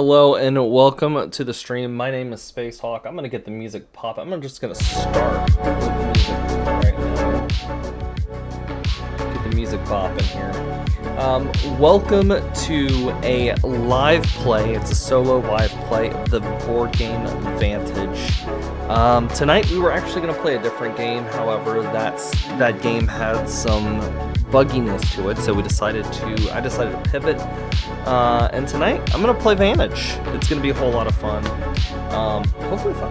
Hello and welcome to the stream. My name is Spacehawk. I'm gonna get the music pop. I'm just gonna start with music right now. Get the music popping here. Welcome to a live play. It's a solo live play of the board game Vantage. Tonight we were actually gonna play a different game. However, that game had some bugginess to it, so I decided to pivot. And tonight I'm gonna play Vantage. It's gonna be a whole lot of fun. Hopefully if I'm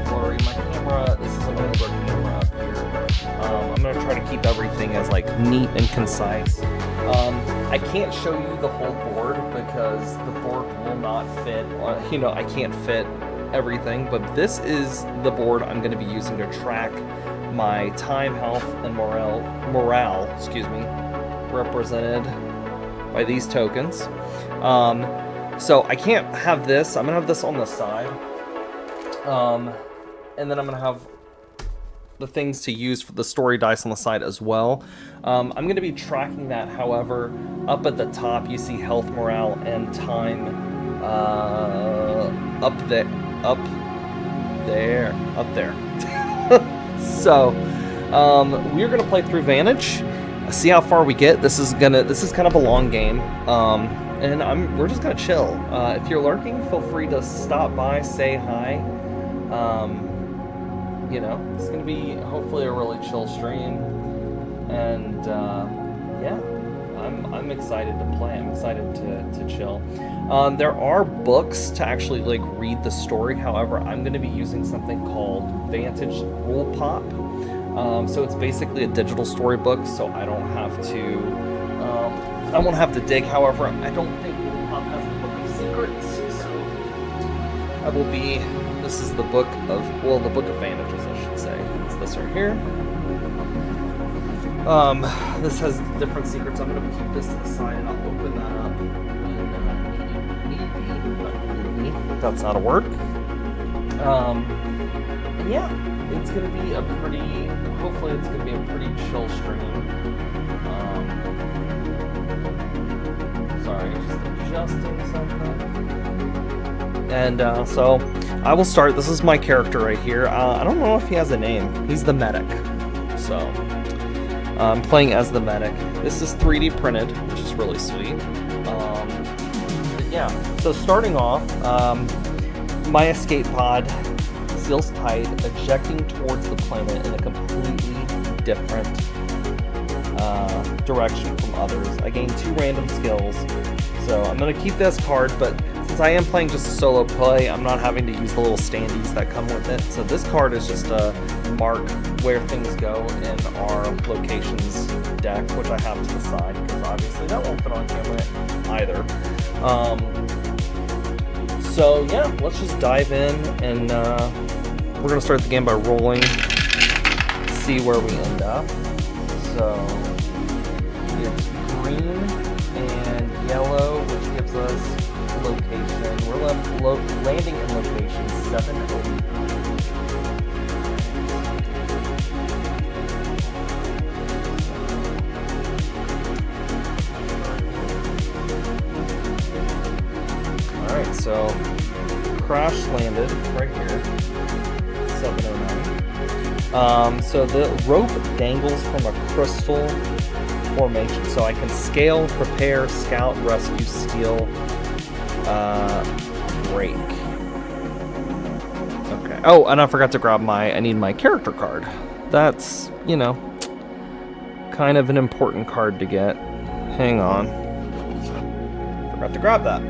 blurry, my camera, this is an older camera up here. I'm gonna try to keep everything as neat and concise. I can't show you the whole board because the board will not fit. I can't fit everything, but this is the board I'm gonna be using to track my time, health, and morale, represented by these tokens. So I can't have this. I'm gonna have this on the side, and then I'm gonna have the things to use for the story dice on the side as well. I'm gonna be tracking that. However, up at the top you see health, morale, and time up there. So we're gonna play through Vantage, see how far we get. This is kind of a long game, and we're just gonna chill. If you're lurking, feel free to stop by, say hi. It's gonna be hopefully a really chill stream, and yeah, I'm excited to play. I'm excited to chill. There are books to actually read the story. However, I'm going to be using something called Vantage Rule Pop. So it's basically a digital storybook, so I don't have to. I won't have to dig. However, I don't think Rule Pop has the Book of Secrets. So I will be. This is the book of the Book of Vantages, I should say. It's this right here. This has different secrets. I'm going to keep this to the side and I'll open that up when that's not a word. Yeah, it's going to be hopefully it's going to be a pretty chill stream. Sorry, just adjusting something. And so I will start. This is my character right here. I don't know if he has a name. He's the medic. So I'm playing as the medic. This is 3D printed, which is really sweet. Yeah, so starting off, my escape pod seals tight, ejecting towards the planet in a completely different direction from others. I gain 2 random skills, so I'm going to keep this card, but since I am playing just a solo play, I'm not having to use the little standees that come with it. So this card is just a mark where things go in our locations deck, which I have to the side, because obviously that won't fit on camera either. So yeah, let's just dive in, and we're going to start the game by rolling, see where we end up. So it's green and yellow, which gives us location. We're landing in location 708. Alright, so crash landed right here. 709. So the rope dangles from a crystal formation. So I can scale, prepare, scout, rescue, steal, break. Okay. Oh, and I forgot to grab I need my character card. That's, kind of an important card to get. Hang on. Forgot to grab that.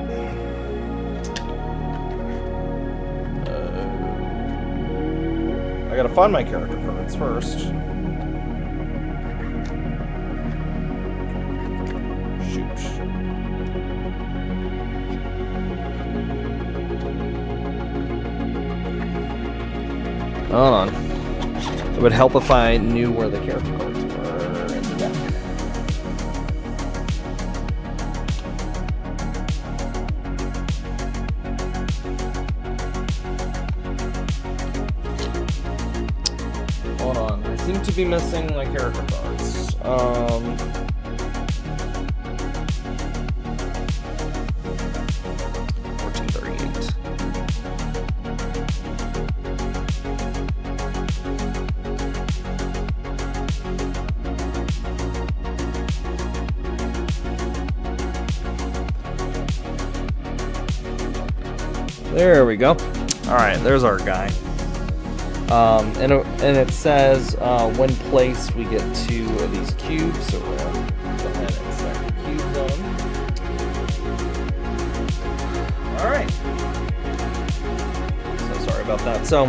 I gotta find my character cards first. Shoot. Hold on. It would help if I knew where the character cards were in the deck. Hold on. I seem to be missing my character cards. There we go. All right, there's our guy. And it says when placed, we get 2 of these cubes. So we're gonna go ahead and set the cubes on them. All right. So sorry about that. So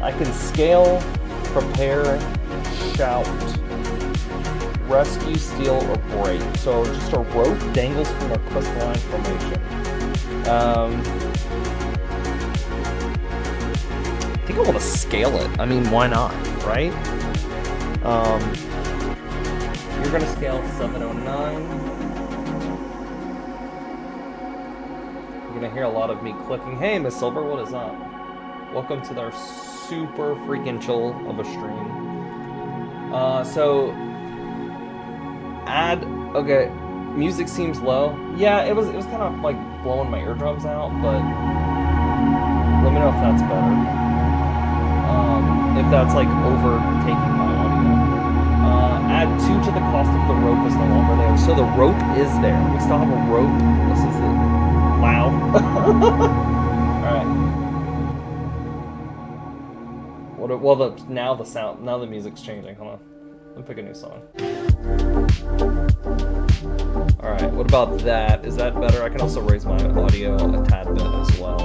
I can scale, prepare, shout, rescue, steal, or break. So just a rope dangles from a crystalline formation. I think I want to scale it. I mean, why not, right? You're going to scale 709. You're going to hear a lot of me clicking. Hey, Miss Silver, what is up? Welcome to their super freaking chill of a stream. So, okay, music seems low. Yeah, it was kind of like blowing my eardrums out, but let me know if that's better. If that's like overtaking my audio. Add 2 to the cost of the rope is no longer there. So the rope is there. We still have a rope. This is loud. Alright. Now the music's changing. Hold on. Let me pick a new song. Alright, what about that? Is that better? I can also raise my audio a tad bit as well.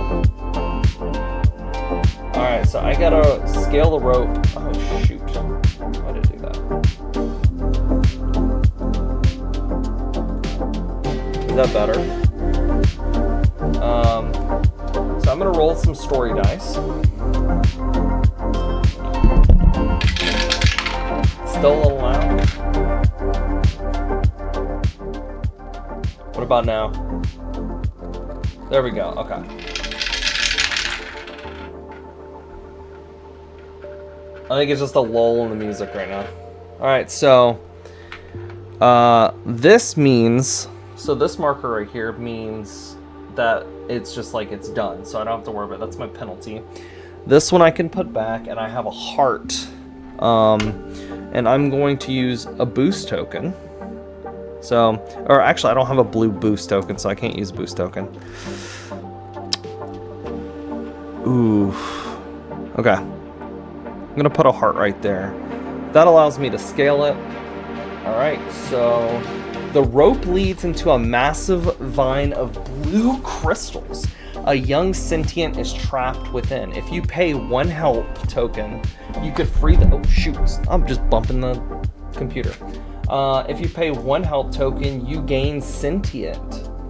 Alright, so I gotta scale the rope. Oh shoot. Why did I do that? Is that better? So I'm gonna roll some story dice. Still a little loud. What about now? There we go, okay. I think it's just a lull in the music right now. Alright, so this means, so this marker right here means that it's just like it's done, so I don't have to worry about it. That's my penalty. This one I can put back, and I have a heart. And I'm going to use a boost token. So, or actually I don't have a blue boost token, so I can't use boost token. Ooh. Okay. I'm gonna put a heart right there. That allows me to scale it. Alright, so the rope leads into a massive vine of blue crystals. A young sentient is trapped within. If you pay 1 help token, you could free the... Oh, shoot. I'm just bumping the computer. If you pay 1 help token, you gain sentient.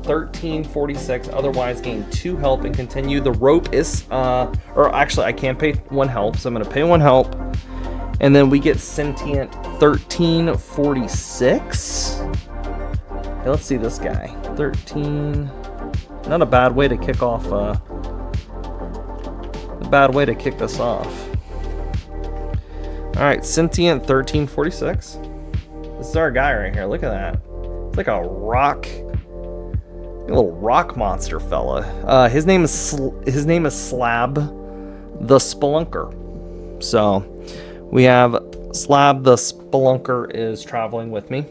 1346, otherwise gain 2 help and continue. The rope is... or actually, I can't pay 1 help, so I'm going to pay 1 help. And then we get sentient 1346. Hey, let's see this guy. 13... Not a bad way to kick off, a bad way to kick this off. Alright, sentient 1346. This is our guy right here, look at that. It's like a rock, a little rock monster fella. His name is Slab the Spelunker. So, we have Slab the Spelunker is traveling with me.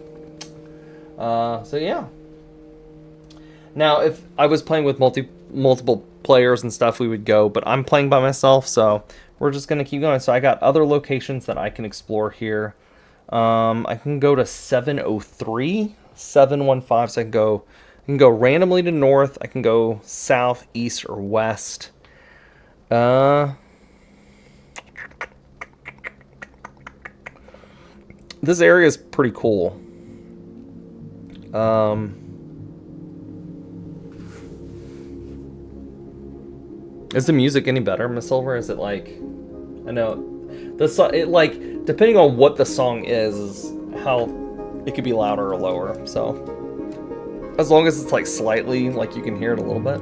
So yeah. Now, if I was playing with multiple players and stuff, we would go, but I'm playing by myself, so we're just going to keep going. So I got other locations that I can explore here. I can go to 703, 715, so I can go randomly to north, I can go south, east, or west. This area is pretty cool. Is the music any better, Miss Silver? Is it like, I know, it like, depending on what the song is how it could be louder or lower. So, as long as it's like slightly, like you can hear it a little bit.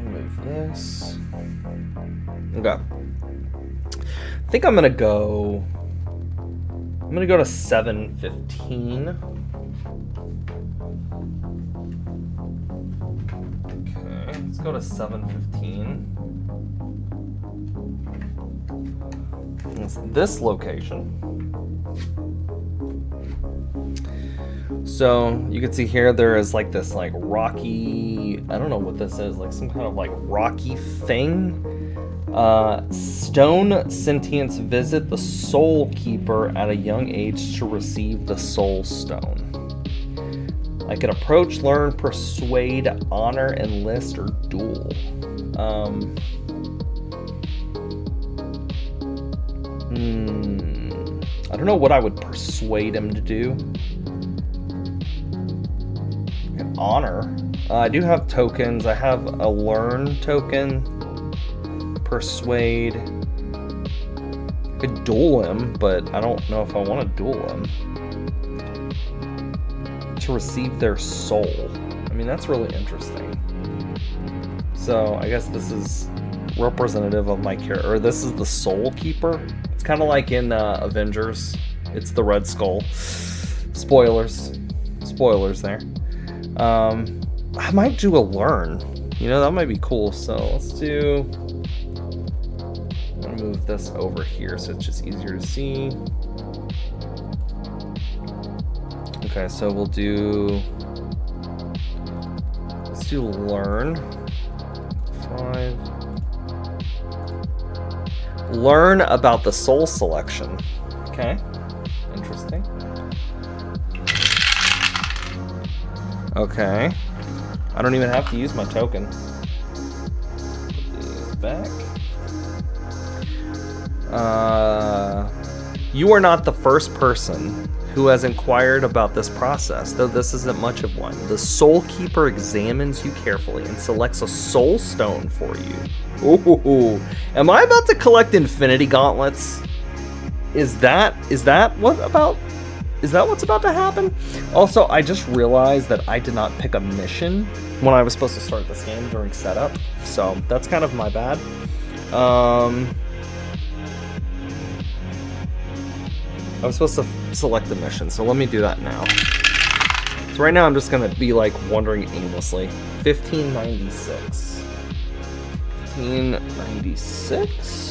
Move this. Okay. I think I'm gonna go to 715. Okay, let's go to 715. It's this location. So you can see here there is like this like rocky, I don't know what this is, like some kind of like rocky thing. Stone sentience visit the Soul Keeper at a young age to receive the Soul Stone. I can approach, learn, persuade, honor, enlist, or duel. I don't know what I would persuade him to do. Honor. I do have tokens. I have a learn token. Persuade. I could duel him, but I don't know if I want to duel him. To receive their soul. I mean, that's really interesting. So I guess this is representative of my character. Or this is the Soul Keeper. It's kind of like in Avengers. It's the Red Skull. Spoilers. Spoilers there. I might do a learn. You know, that might be cool. So let's do... I'm going to move this over here so it's just easier to see. Okay, so we'll do... Let's do learn. 5. Learn about the soul selection. Okay, interesting. Okay. I don't even have to use my token. Put these back. You are not the first person who has inquired about this process, though this isn't much of one. The Soul Keeper examines you carefully and selects a soul stone for you. Ooh. Am I about to collect infinity gauntlets? Is that what's about to happen? Also, I just realized that I did not pick a mission when I was supposed to start this game during setup, so that's kind of my bad. I was supposed to select a mission, so let me do that now. So right now I'm just gonna be like wandering aimlessly. 1596. 1596.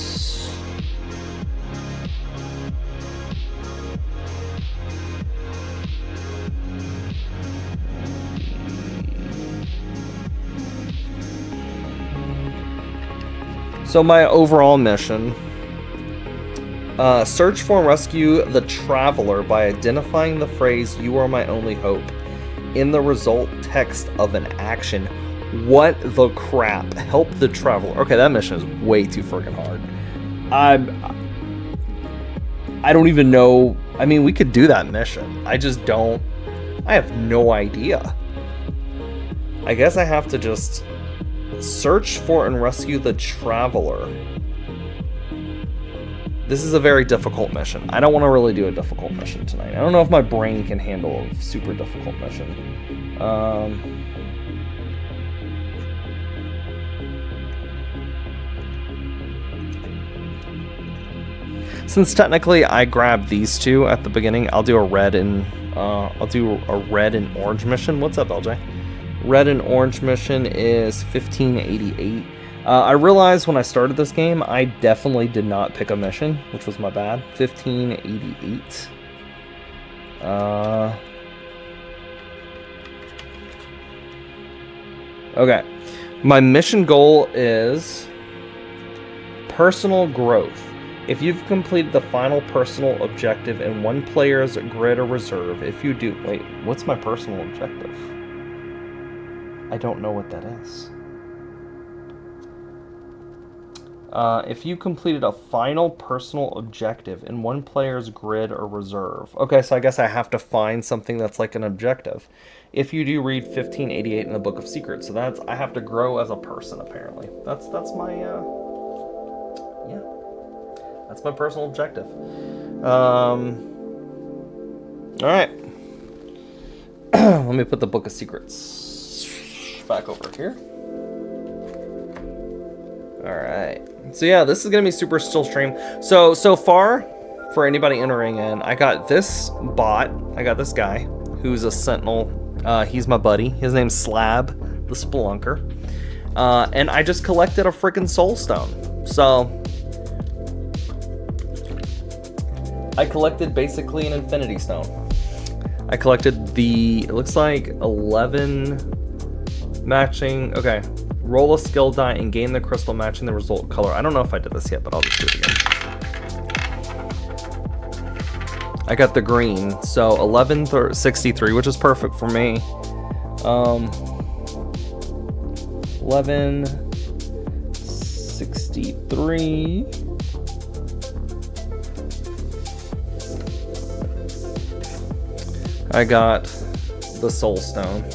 So my overall mission, search for and rescue the traveler by identifying the phrase "You are my only hope" in the result text of an action. What the crap? Help the traveler. Okay, that mission is way too freaking hard. I don't even know. I mean, we could do that mission. I have no idea. I guess I have to just search for and rescue the traveler. This is a very difficult mission. I don't want to really do a difficult mission tonight. I don't know if my brain can handle a super difficult mission. Since technically I grabbed these two at the beginning, I'll do a red and orange mission. What's up, LJ? Red and orange mission is 1588. I realized when I started this game, I definitely did not pick a mission, which was my bad. 1588. Okay. My mission goal is personal growth. If you've completed the final personal objective in one player's grid or reserve, if you do... Wait, what's my personal objective? I don't know what that is. If you completed a final personal objective in one player's grid or reserve. Okay, so I guess I have to find something that's like an objective. If you do read 1588 in the Book of Secrets, so that's I have to grow as a person apparently. That's my yeah. That's my personal objective. All right. Let me put the Book of Secrets back over here. All right. So yeah, this is gonna be super still stream. So far, for anybody entering in, I got this bot. I got this guy who's a sentinel. He's my buddy. His name's Slab, the Spelunker. And I just collected a freaking soul stone. So I collected basically an infinity stone. I collected the, it looks like 11 matching. Okay. Roll a skill die and gain the crystal matching the result color. I don't know if I did this yet, but I'll just do it again. I got the green, so 1163, which is perfect for me. 1163. I got the soul stone.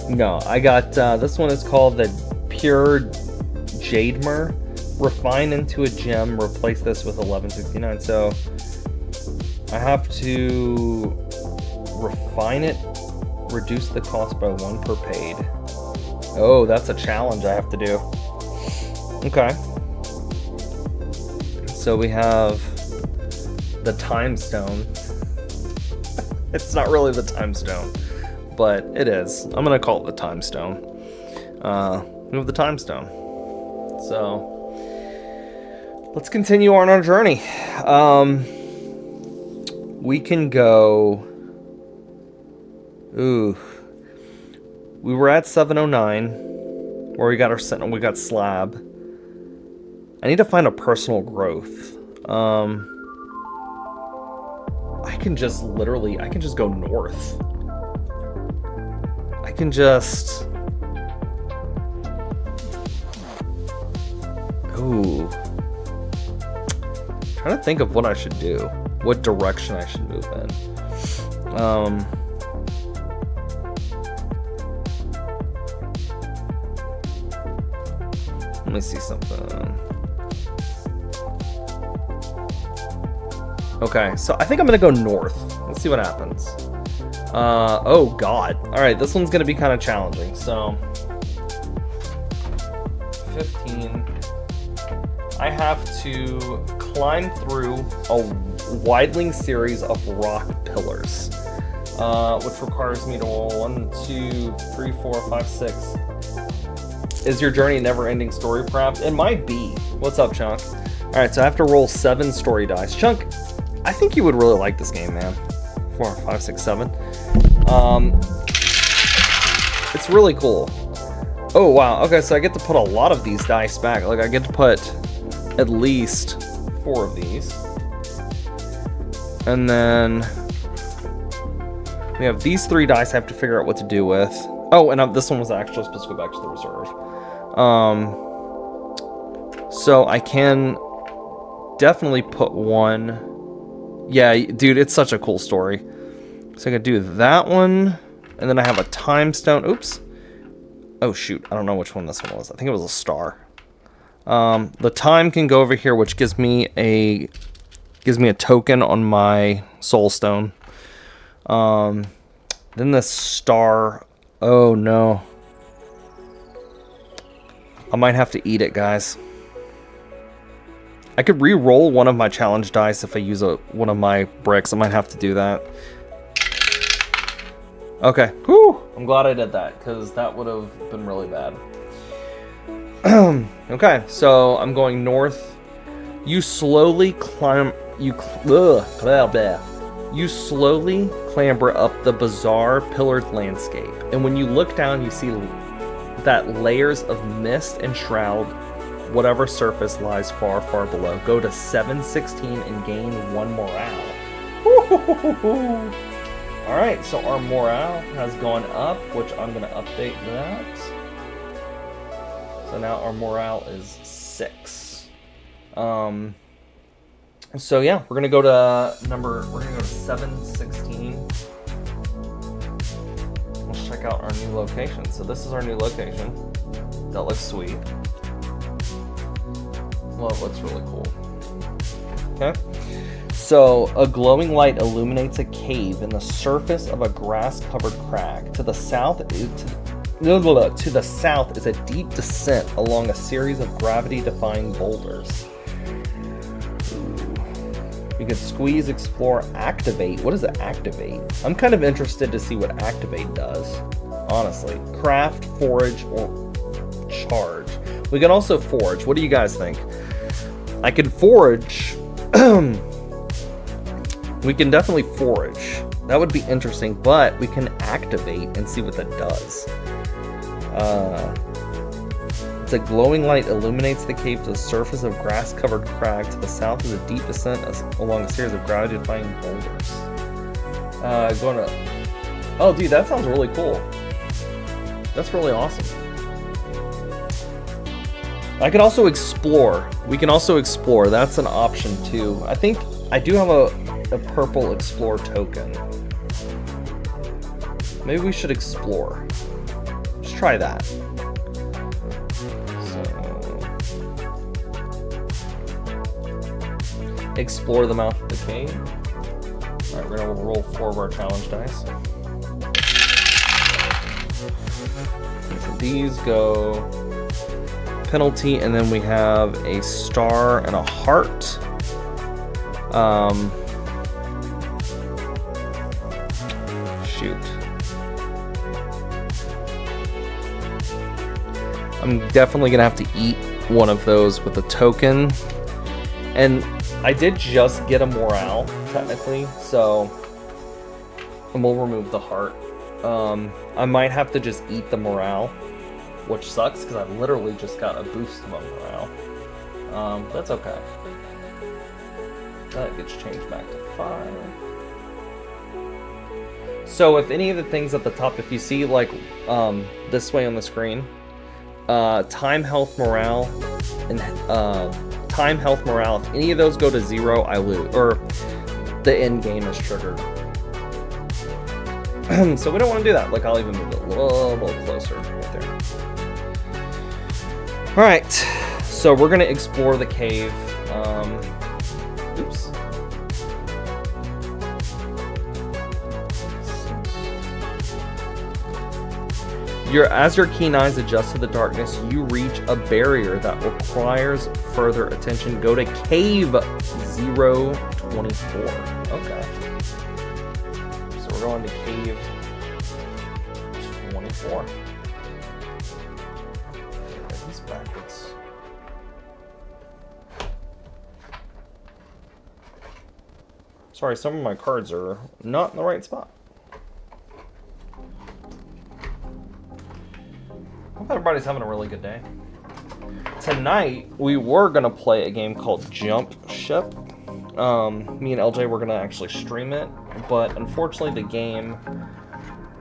No, I got this one is called the pure Jademer. Refine into a gem. Replace this with 1169. So I have to refine it, reduce the cost by 1 per paid. Oh, that's a challenge I have to do. Okay. So we have the time stone. It's not really the time stone, but it is. I'm gonna call it the time stone. We have the time stone. So let's continue on our journey. We can go. Ooh, we were at 709, where we got our sentinel. We got slab. I need to find a personal growth. I can just go north. I can just. Ooh. Trying to think of what I should do. What direction I should move in. Let me see something. Okay, so I think I'm gonna go north. Let's see what happens. Oh god. Alright, this one's gonna be kind of challenging. So 15. I have to climb through a widening series of rock pillars, which requires me to roll 1, 2, 3, 4, 5, 6. Is your journey a never-ending story, perhaps? It might be. What's up, Chunk? Alright, so I have to roll 7 story dice. Chunk, I think you would really like this game, man. 4, 5, 6, 7. It's really cool. Oh, wow. Okay, so I get to put a lot of these dice back. Like, I get to put at least 4 of these. And then we have these 3 dice I have to figure out what to do with. Oh, and this one was actually supposed to go back to the reserve. So I can definitely put one. Yeah, dude, it's such a cool story. So I can do that one, and then I have a time stone. Oops. Oh shoot, I don't know which one this one was. I think it was a star. The time can go over here, which gives me a token on my soul stone. Then the star. Oh no. I might have to eat it, guys. I could re-roll one of my challenge dice if I use one of my bricks. I might have to do that. Okay. Whew. I'm glad I did that, because that would have been really bad. Okay, so I'm going north. You slowly climb. You slowly clamber up the bizarre pillared landscape, and when you look down, you see that layers of mist enshroud whatever surface lies far, far below. Go to 716 and gain 1 morale. Alright, so our morale has gone up, which I'm going to update that. So now our morale is 6. So yeah, we're going to go to 716. Let's check out our new location. So this is our new location. That looks sweet. Well, it looks really cool. Okay. So, a glowing light illuminates a cave in the surface of a grass-covered crag. To the south is a deep descent along a series of gravity-defying boulders. Ooh. You can squeeze, explore, activate. What does it activate? I'm kind of interested to see what activate does, honestly. Craft, forage, or charge. We can also forage. What do you guys think? I can forage. We can definitely forage. That would be interesting, but we can activate and see what that does. It's a glowing light illuminates the cave to the surface of grass-covered crag. To the south is a deep descent along a series of gravity-defying boulders. Going to... Oh, dude, that sounds really cool. That's really awesome. I could also explore. We can also explore. That's an option, too. I think I do have a purple explore token. Maybe we should explore. Let's try that. So, explore the mouth of the cave. Alright, we're gonna roll 4 of our challenge dice. So these go penalty, and then we have a star and a heart. Shoot. I'm definitely gonna have to eat one of those with a token. And I did just get a morale, technically, so... And we'll remove the heart. I might have to just eat the morale, which sucks, because I literally just got a boost of my morale. That's okay. That gets changed back to 5. So if any of the things at the top, if you see like this way on the screen, time, health, morale, and time, health, morale, if any of those go to 0, I lose, or the end game is triggered. So we don't want to do that. Like, I'll even move it a little closer right there. Alright, so we're gonna explore the cave. Oops. As your keen eyes adjust to the darkness, you reach a barrier that requires further attention. Go to cave 024. Okay. So we're going to cave 24. He's backwards. Sorry, some of my cards are not in the right spot. Hope everybody's having a really good day. Tonight, we were going to play a game called Jump Ship. Me and LJ were going to actually stream it, but unfortunately the game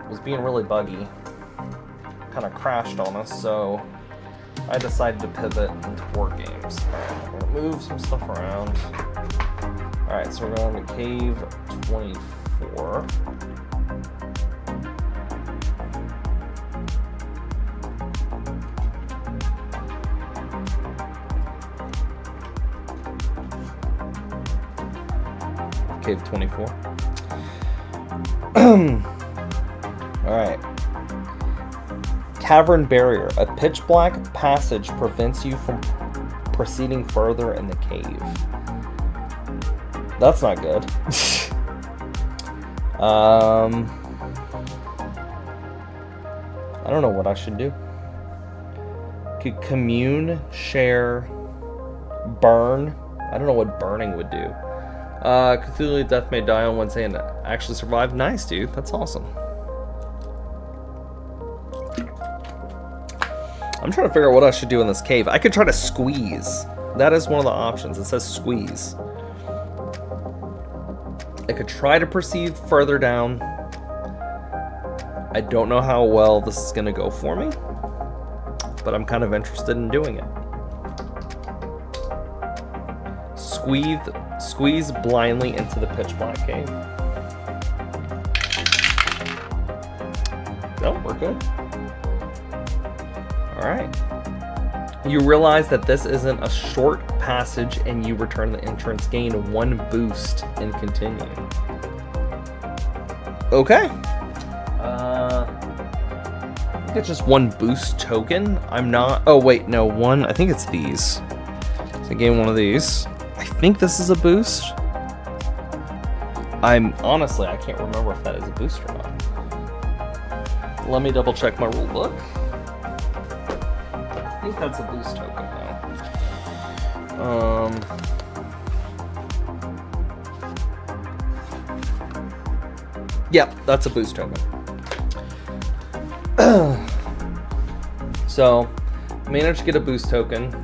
was being really buggy. Kind of crashed on us, so I decided to pivot into board games. Alright, we're going to move some stuff around. Alright, so we're going to Cave 24. Cave 24. Alright. Cavern barrier. A pitch black passage prevents you from proceeding further in the cave. That's not good. I don't know what I should do. Could commune, share, burn. I don't know what burning would do. Cthulhu Death may die on Wednesday and actually survive. Nice, dude. That's awesome. I'm trying to figure out what I should do in this cave. I could try to squeeze. That is one of the options. It says squeeze. I could try to proceed further down. I don't know how well this is going to go for me, but I'm kind of interested in doing it. Squeeze blindly into the pitch black cave. No, we're good. Alright. You realize that this isn't a short passage and you return the entrance. Gain 1 boost and continue. Okay. I think it's just 1 boost token. I'm not... Oh, wait, no. 1... I think it's these. So I gain 1 of these. I think this is a boost. Honestly, I can't remember if that is a boost or not. Let me double check my rule book. I think that's a boost token now. Yep, that's a boost token. So, managed to get a boost token.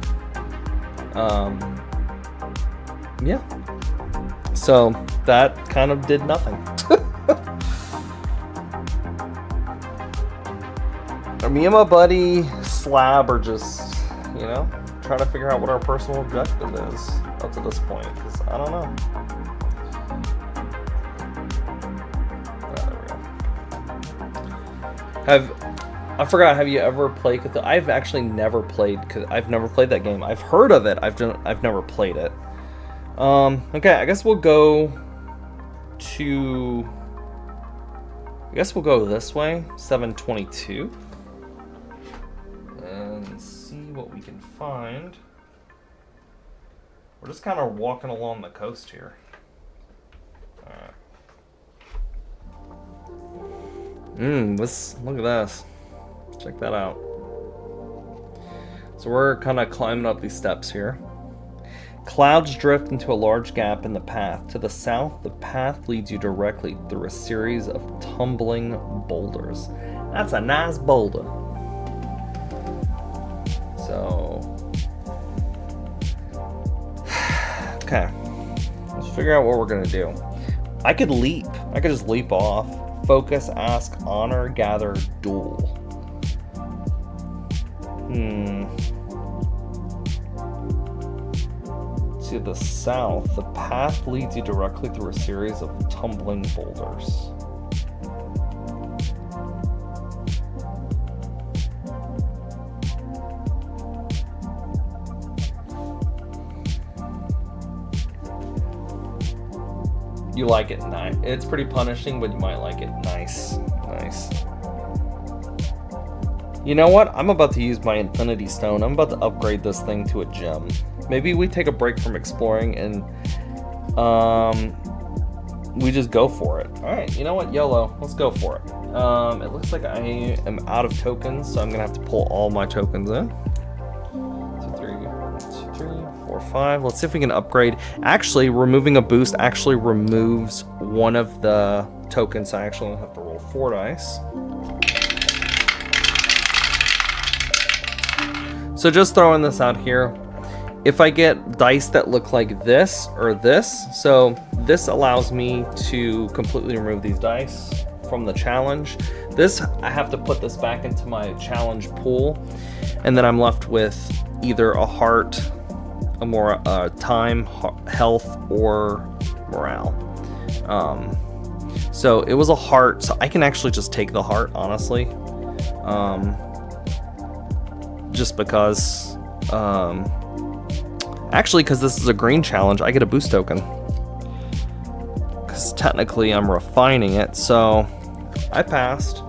Yeah. So, that kind of did nothing. Me and my buddy Slab are just, you know, trying to figure out what our personal objective is up to this point, because I don't know. I forgot, have you ever played Cthulhu? I've actually never played, I've never played that game. I've heard of it, I've never played it. Okay, I guess we'll go this way, 722. And see what we can find. We're just kind of walking along the coast here. Alright. Look at this. Check that out. So we're kind of climbing up these steps here. Clouds drift into a large gap in the path. To the south, the path leads you directly through a series of tumbling boulders. That's a nice boulder. So, okay. Let's figure out what we're gonna do. I could leap. I could just leap off. Focus, ask, honor, gather, duel. To the south, the path leads you directly through a series of tumbling boulders. You like it? Nice. It's pretty punishing, but you might like it. Nice. Nice. You know what? I'm about to use my Infinity Stone. I'm about to upgrade this thing to a gem. Maybe we take a break from exploring and we just go for it. Alright, you know what? YOLO. Let's go for it. It looks like I am out of tokens, so I'm going to have to pull all my tokens in. 2, 3, 4, 5. Let's see if we can upgrade. Actually, removing a boost actually removes one of the tokens, so I actually have to roll 4 dice. So just throwing this out here, if I get dice that look like this or this, so this allows me to completely remove these dice from the challenge. This, I have to put this back into my challenge pool, and then I'm left with either a heart, a more time, health, or morale. So it was a heart, so I can actually just take the heart, honestly. Just because, actually, because this is a green challenge, I get a boost token. Because technically I'm refining it, so I passed.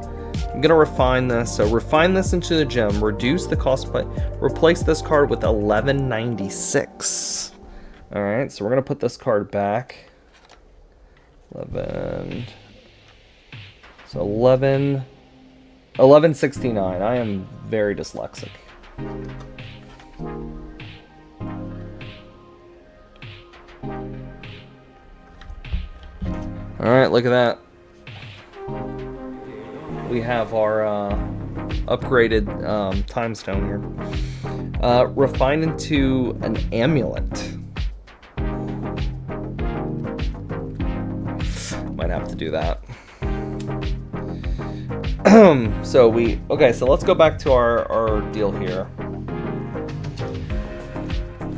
I'm gonna refine this. So refine this into the gem, reduce the cost by, replace this card with 1196. All right, so we're gonna put this card back. 1169. I am very dyslexic. All right, look at that. We have our upgraded time stone here. Refined into an amulet. Might have to do that. So let's go back to our deal here.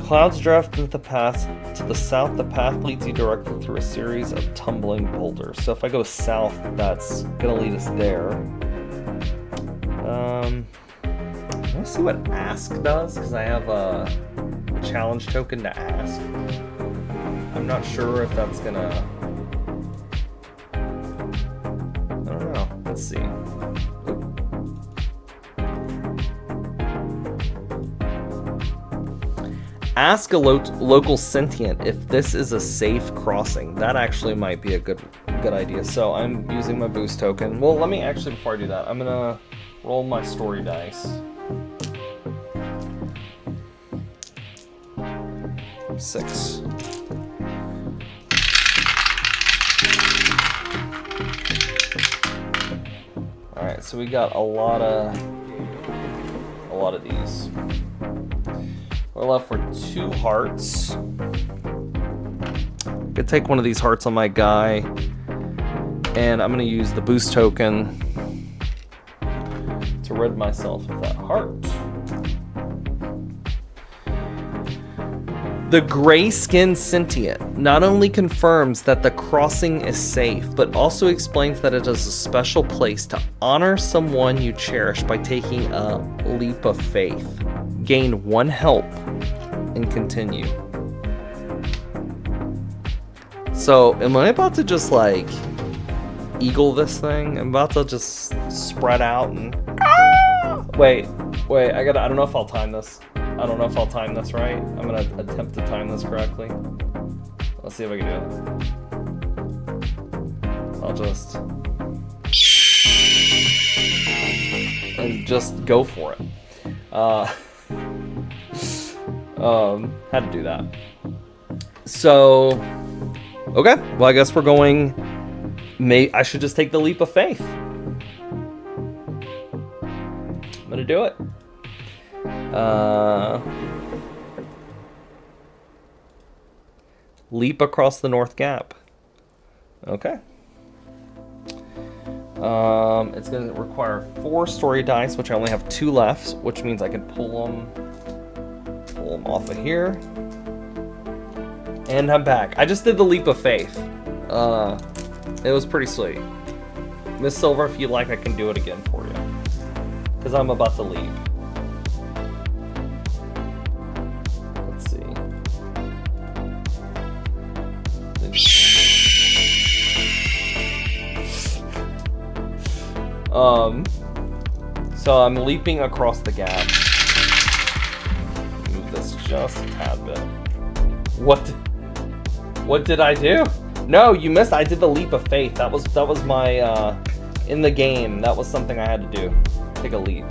Clouds drift into the path. To the south, the path leads you directly through a series of tumbling boulders. So if I go south, that's gonna lead us there. Let's see what ask does, because I have a challenge token to ask. I'm not sure if that's gonna... I don't know. Let's see. Ask a local sentient if this is a safe crossing. That actually might be a good idea. So I'm using my boost token. Well, let me actually, before I do that, I'm gonna roll my story dice. 6. so we got a lot of these. We're left with 2 hearts. I'm gonna take one of these hearts on my guy, and I'm gonna use the boost token to rid myself of that heart. The gray-skinned sentient not only confirms that the crossing is safe, but also explains that it is a special place to honor someone you cherish by taking a leap of faith. Gain 1 help and continue. So, am I about to just like eagle this thing? I'm about to just spread out and wait, I don't know if I'll time this. I don't know if I'll time this right. I'm gonna attempt to time this correctly. Let's see if I can do it. I'll just go for it. Had to do that. So, okay. Well, I guess we're going. I should just take the leap of faith. I'm gonna do it. Leap across the North Gap. Okay. It's going to require 4 story dice, which I only have 2 left, which means I can pull them off of here. And I'm back. I just did the leap of faith. It was pretty sweet. Miss Silver, if you like, I can do it again for you. Because I'm about to leap. Let's see. So I'm leaping across the gap. Move this just a tad bit. What did I do? No, you missed. I did the leap of faith. That was my in the game. That was something I had to do. Take a leap.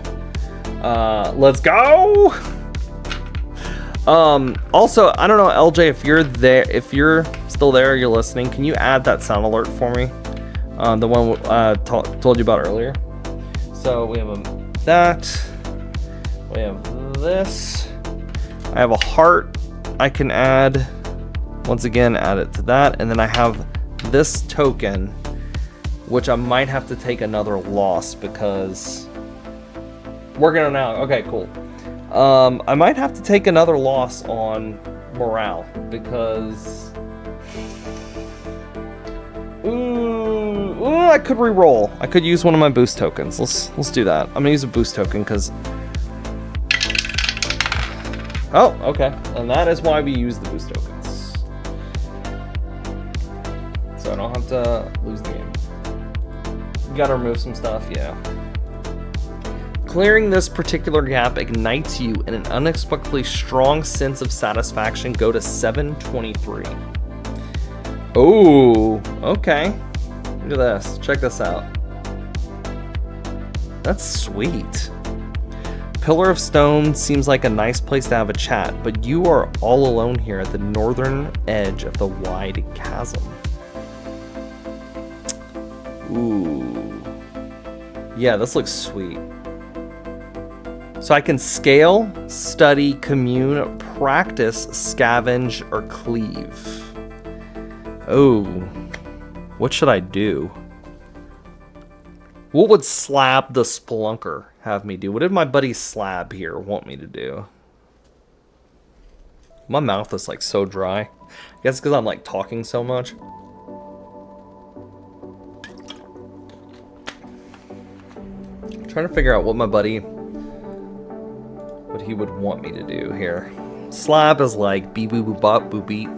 Let's go. Also, I don't know, LJ, if you're there, if you're still there, you're listening, can you add that sound alert for me? The one I told you about earlier. So we have that. We have this. I have a heart I can add. Once again, add it to that. And then I have this token, which I might have to take another loss because... Working on it now. Okay, cool. I might have to take another loss on morale because... Ooh, I could re-roll. I could use one of my boost tokens. Let's do that. I'm gonna use a boost token because... Oh, okay. And that is why we use the boost tokens. So I don't have to lose the game. You gotta remove some stuff, yeah. Clearing this particular gap ignites you in an unexpectedly strong sense of satisfaction. Go to 723. Oh, okay. Look at this. Check this out. That's sweet. Pillar of Stone seems like a nice place to have a chat, but you are all alone here at the northern edge of the wide chasm. Ooh. Yeah, this looks sweet. So I can scale, study, commune, practice, scavenge, or cleave. Oh, what should I do? What would Slab the Spelunker have me do? What did my buddy Slab here want me to do? My mouth is like so dry. I guess because I'm like talking so much. I'm trying to figure out what my buddy... what he would want me to do here. Slab is like beep boop boop bop boop beep.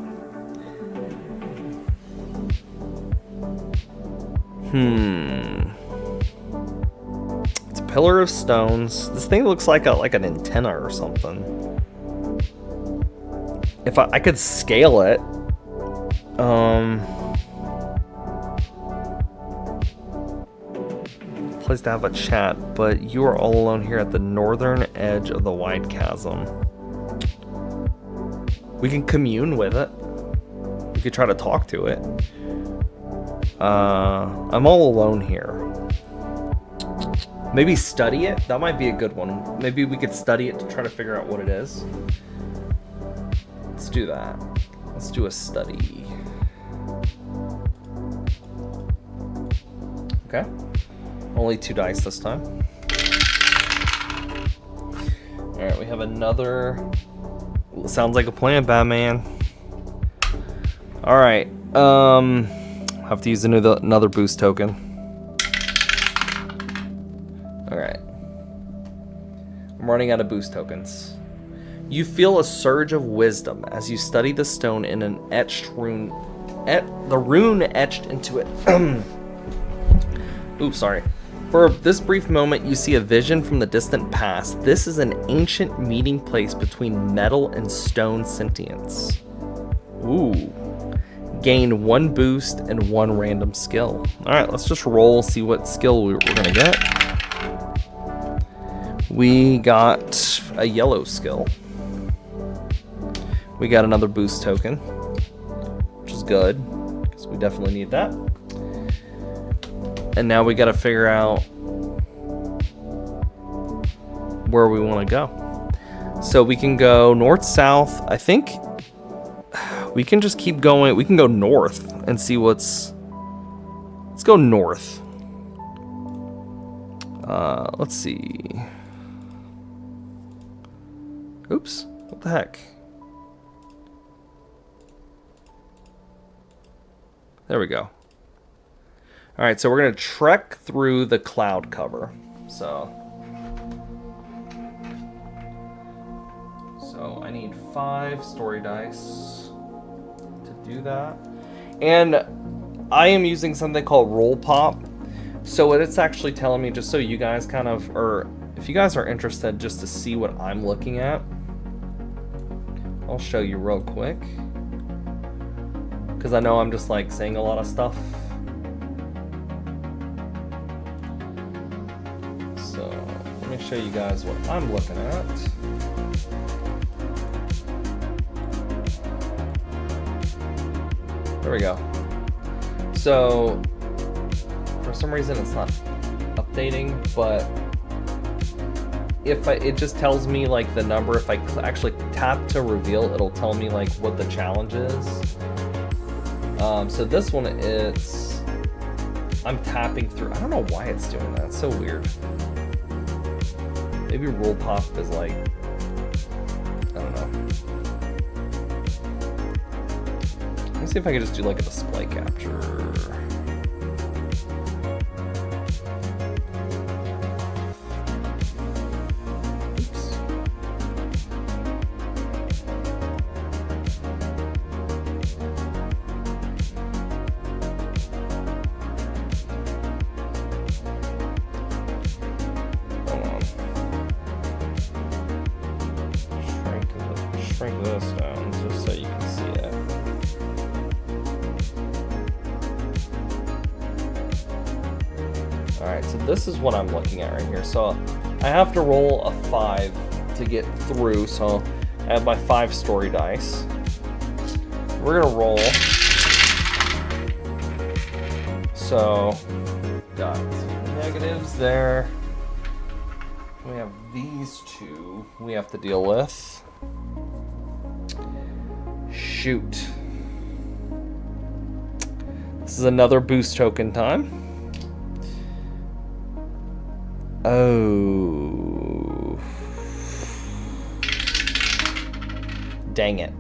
It's a pillar of stones. This thing looks like an antenna or something. If I could scale it. Place to have a chat, but you are all alone here at the northern edge of the wide chasm. We can commune with it. We could try to talk to it. I'm all alone here. Maybe study it. That might be a good one. Maybe we could study it to try to figure out what it is. Let's do that. Let's do a study. Okay. Only 2 dice this time. Alright, we have another... Sounds like a plan, Batman. Alright. Have to use another boost token. Alright. I'm running out of boost tokens. You feel a surge of wisdom as you study the stone in an etched rune. The rune etched into it. Oops, sorry. For this brief moment, you see a vision from the distant past. This is an ancient meeting place between metal and stone sentience. Ooh. Gain 1 boost and 1 random skill. Alright, let's just roll, see what skill we're gonna get. We got a yellow skill. We got another boost token, which is good, because we definitely need that. And now we gotta figure out where we want to go. So we can go north, south. I think we can just keep going. We can go north and see what's... Let's go north. Let's see. Oops, what the heck? There we go. Alright, so we're going to trek through the cloud cover. So I need 5 story dice to do that. And I am using something called Roll Pop. So what it's actually telling me, just so you guys kind of, or if you guys are interested just to see what I'm looking at, I'll show you real quick. Because I know I'm just like saying a lot of stuff. So let me show you guys what I'm looking at. There we go. So for some reason it's not updating, but if it just tells me like the number. If I actually tap to reveal, it'll tell me like what the challenge is. So this one is, I'm tapping through. I don't know why it's doing that. It's so weird. Maybe Roll Pop is like, I don't know. Let me see if I can just do like a display capture. Shrink this down just so you can see it. Alright, so this is what I'm looking at right here. So I have to roll a 5 to get through, so I have my 5 story dice. We're gonna roll. So, got negatives there. We have these 2 we have to deal with. Shoot. This is another boost token time. Oh. Dang it.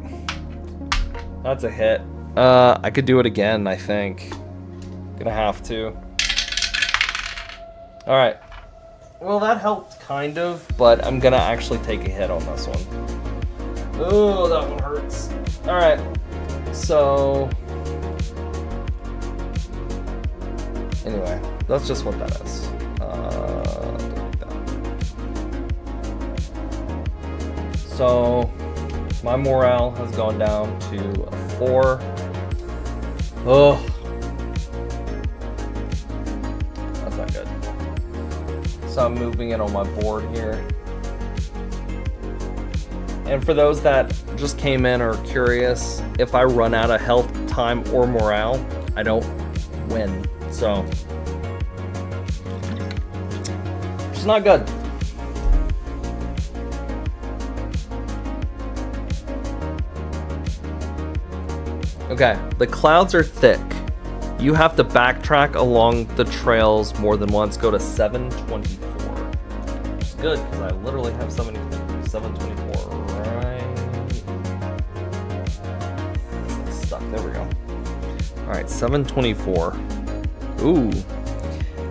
That's a hit. I could do it again, I think. Gonna have to. Alright. Well, that helped kind of, but I'm gonna actually take a hit on this one. Oh, that one hurts. Alright, so anyway, that's just what that is. So my morale has gone down to a 4. Oh, that's not good. So I'm moving it on my board here. And for those that just came in or curious, if I run out of health, time, or morale, I don't win. So is not good. Okay, the clouds are thick. You have to backtrack along the trails more than once. Go to 724. Which is good, because I literally have 724 right. It's stuck. There we go. Alright, 724. Ooh.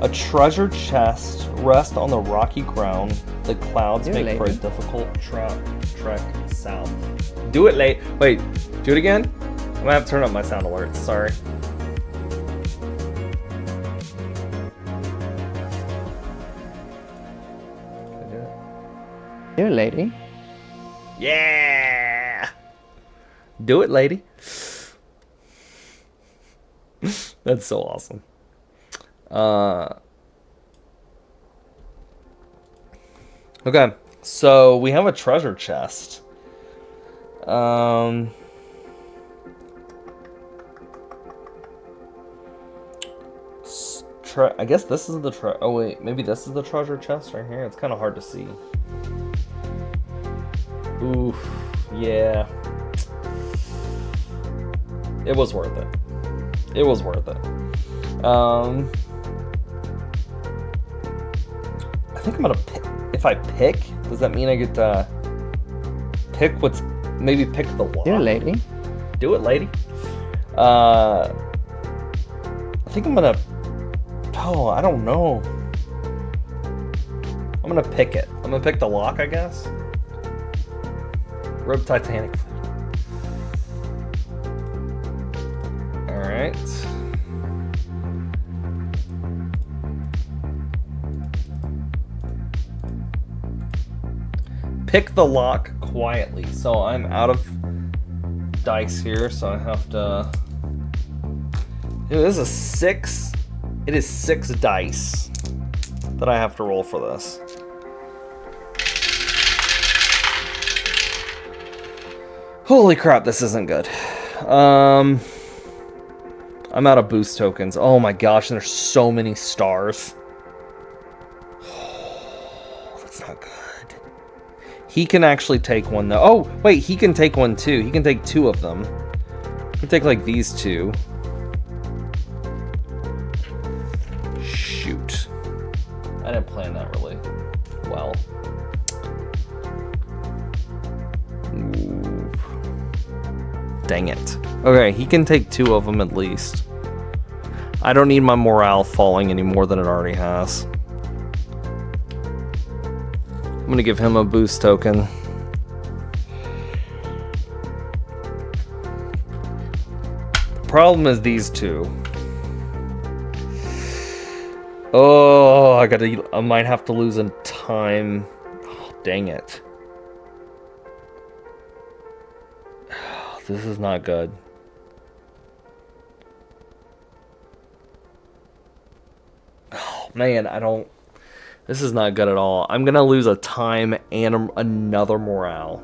A treasure chest rests on the rocky ground. The clouds make for a difficult trek south. Do it late. Wait, do it again? I'm gonna have to turn up my sound alerts. Sorry. Do it, lady. Yeah. Do it, lady. That's so awesome. Okay, so we have a treasure chest. I guess this is the oh wait, maybe this is the treasure chest right here. It's kind of hard to see. Oof, yeah. It was worth it. It was worth it. I think I'm gonna pick. If I pick, does that mean I get to pick what's, maybe pick the lock? Do it, lady. Do it, lady. I think I'm gonna, oh, I don't know. I'm gonna pick it. I'm gonna pick the lock, I guess. Rope Titanic. Alright. Pick the lock quietly. So I'm out of dice here, so I have to... Dude, this is a 6. It is 6 dice that I have to roll for this. Holy crap, this isn't good. I'm out of boost tokens. Oh my gosh, and there's so many stars. Oh, that's not good. He can actually take one though. Oh, wait, he can take one too. He can take 2 of them. He can take like these 2. Shoot. I didn't plan that really well. Ooh. Dang it. Okay, he can take 2 of them at least. I don't need my morale falling any more than it already has. I'm gonna give him a boost token. The problem is these 2. Oh, I might have to lose in time. Oh, dang it. This is not good. Oh man, this is not good at all. I'm gonna lose a time and another morale.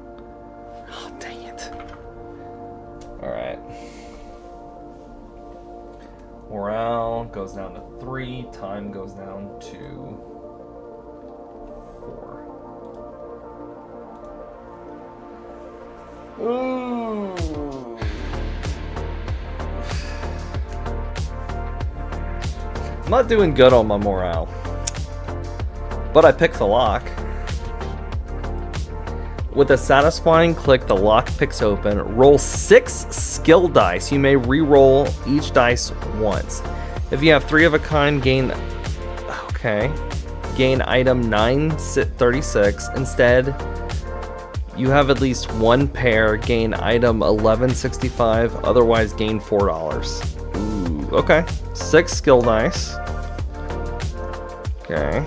Oh, dang it. Alright. Morale goes down to 3. Time goes down to 4. Ooh. I'm not doing good on my morale. But I picked the lock. With a satisfying click, the lock picks open. Roll 6 skill dice. You may re-roll each dice once. If you have 3 of a kind, gain item 936. Instead, you have at least 1 pair, gain item 1165. Otherwise, gain $4. Ooh, okay. 6 skill dice. Okay.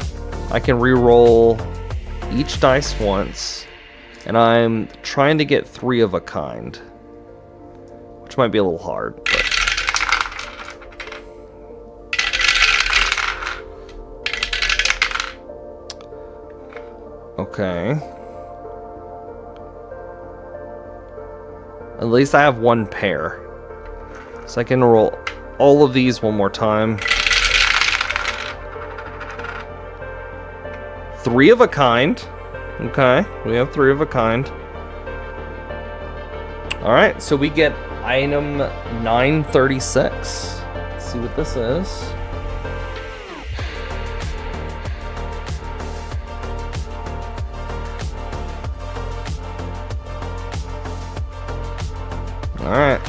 I can re-roll each dice once, and I'm trying to get 3 of a kind, which might be a little hard, but... Okay. At least I have 1 pair, so I can roll all of these one more time. 3 of a kind. Okay, we have 3 of a kind. Alright, so we get item 936. Let's see what this is. Alright.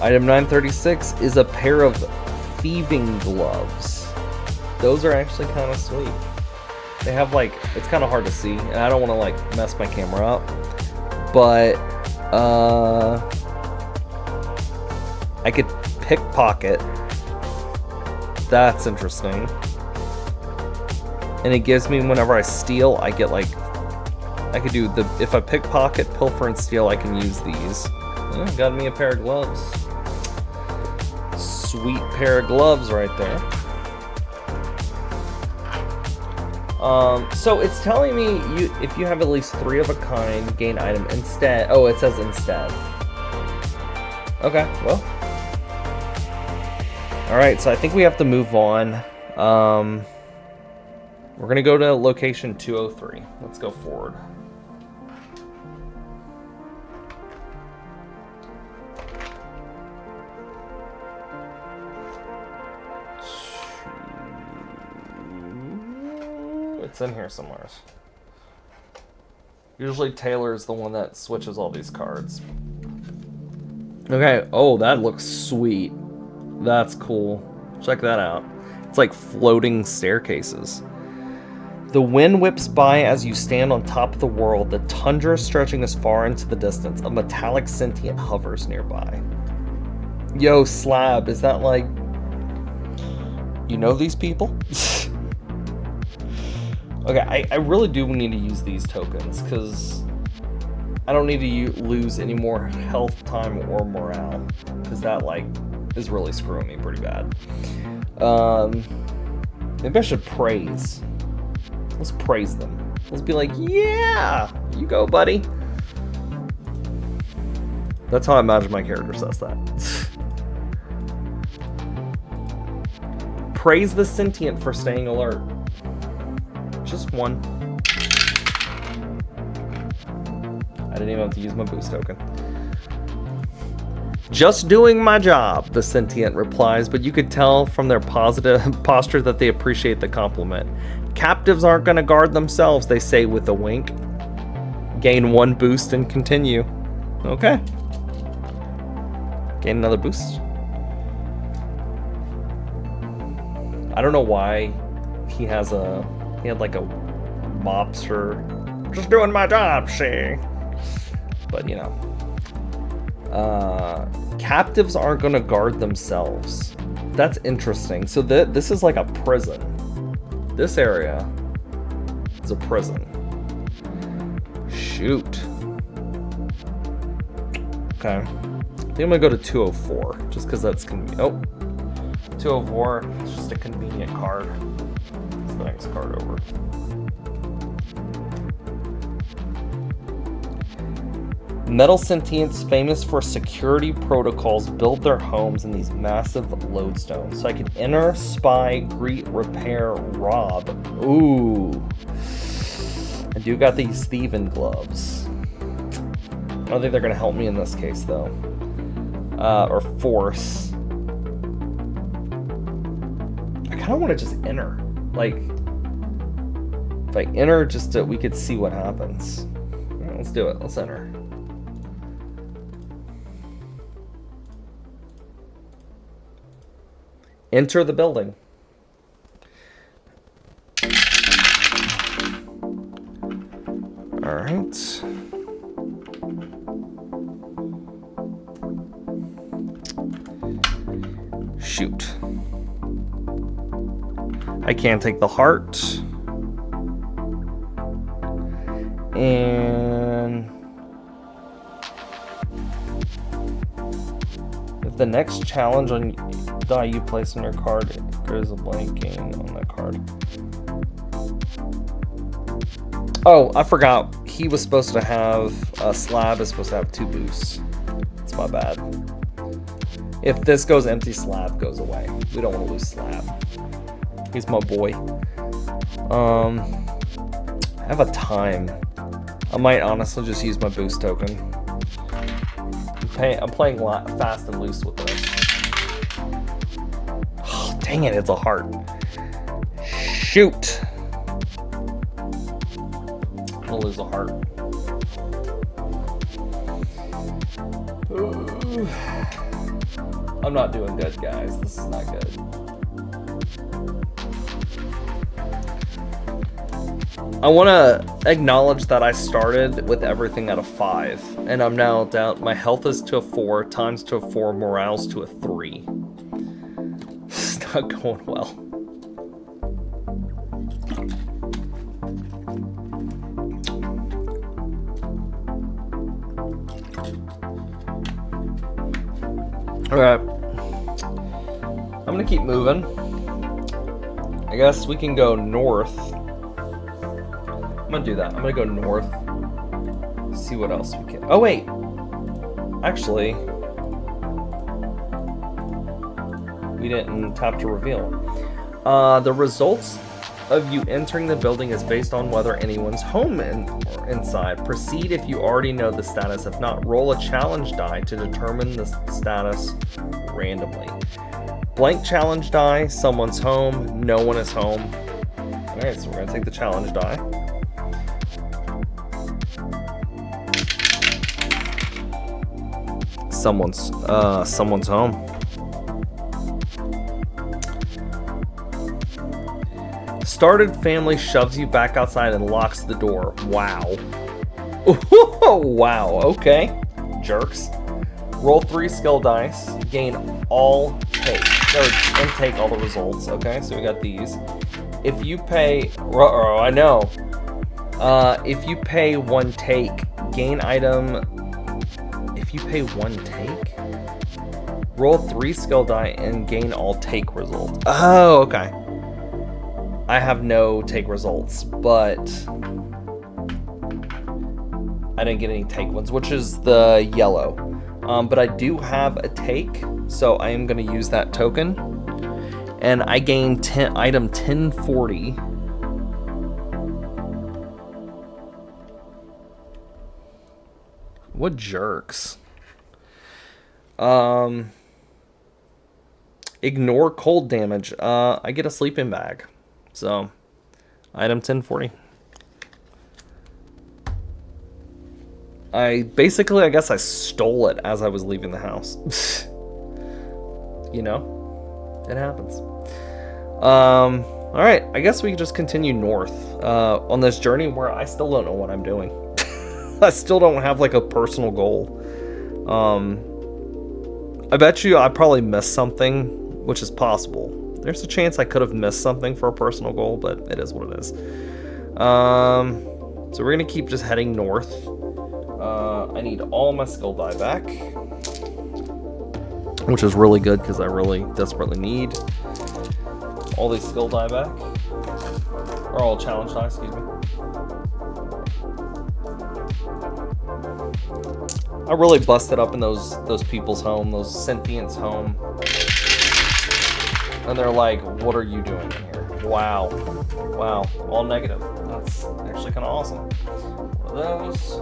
Item 936 is a pair of thieving gloves. Those are actually kind of sweet. They have like, it's kind of hard to see, and I don't want to like mess my camera up, but I could pickpocket. That's interesting. And it gives me, whenever I steal, I get like, I could do the, if I pickpocket, pilfer, and steal, I can use these. Yeah, got me a pair of gloves. Sweet pair of gloves right there. So it's telling me if you have at least 3 of a kind, gain item instead. Oh, it says instead. Okay, well. Alright, so I think we have to move on. We're gonna go to location 203. Let's go forward. It's in here somewhere. Usually Taylor is the one that switches all these cards. Okay, oh, that looks sweet. That's cool. Check that out. It's like floating staircases. The wind whips by as you stand on top of the world, the tundra stretching as far into the distance. A metallic sentient hovers nearby. Yo, Slab, is that like... You know these people? Okay, I really do need to use these tokens, because I don't need to lose any more health, time, or morale, because that, like, is really screwing me pretty bad. Maybe I should praise. Let's praise them. Let's be like, yeah, you go, buddy. That's how I imagine my character says that. Praise the sentient for staying alert. Just 1. I didn't even have to use my boost token. Just doing my job, the sentient replies, but you could tell from their positive posture that they appreciate the compliment. Captives aren't going to guard themselves, they say with a wink. Gain 1 boost and continue. Okay. Gain another boost. I don't know why he has a... He had like a mobster, just doing my job, see? But you know, captives aren't gonna guard themselves. That's interesting. So this is like a prison. This area is a prison. Shoot. Okay. I think I'm gonna go to 204, just because that's convenient. Oh, 204. It's just a convenient card. The next card over. Metal sentients famous for security protocols build their homes in these massive lodestones. So I can enter, spy, greet, repair, rob. Ooh. I do got these thieving gloves. I don't think they're gonna help me in this case though. Or force. I kinda wanna just enter. Like, if I enter, just so we could see what happens. Right, let's do it. Let's enter. Enter the building. All right. Shoot. I can't take the heart. And if the next challenge on die you place on your card, there's a blank game on that card. Oh, I forgot. He was supposed to have Slab is supposed to have 2 boosts. It's my bad. If this goes empty, Slab goes away. We don't want to lose Slab. He's my boy. I have a time. I might honestly just use my boost token. I'm playing fast and loose with this. Oh, dang it, it's a heart. Shoot. I'm gonna lose a heart. Ooh. I'm not doing good, guys. This is not good. I want to acknowledge that I started with everything at a 5, and I'm now down. My health is to a 4, times to a 4, morale's to a 3. It's not going well. Alright. I'm gonna keep moving. I guess we can go north. I'm gonna do that. I'm gonna go north. See what else we can. Oh, wait. Actually, we didn't tap to reveal. The results of you entering the building is based on whether anyone's home inside. Proceed if you already know the status. If not, roll a challenge die to determine the status randomly. Blank challenge die, someone's home, no one is home. Alright, so we're gonna take the challenge die. Someone's home. Started family shoves you back outside and locks the door. Wow. Oh, wow, okay. Jerks. Roll 3 skill dice. Gain all take. And take all the results. Okay, so we got these. If you pay... I know. If you pay 1 take, gain item... If you pay 1 take? Roll 3 skill die and gain all take results. Oh, okay. I have no take results, but I didn't get any take ones, which is the yellow. But I do have a take, so I am going to use that token. And I gain item 1040. What jerks. Ignore cold damage. I get a sleeping bag. So, item 1040. I guess I stole it as I was leaving the house. You know, it happens. Alright, I guess we can just continue north on this journey where I still don't know what I'm doing. I still don't have like a personal goal. I bet you I probably missed something, which is possible. There's a chance I could have missed something for a personal goal, but it is what it is. So we're gonna keep just heading north. I need all my skill die back, which is really good because I really desperately need all these skill die back, or all challenge die, excuse me. I really busted up in those people's home, those sentients' home. And they're like, what are you doing in here? Wow. Wow. All negative. That's actually kind of awesome. One of those.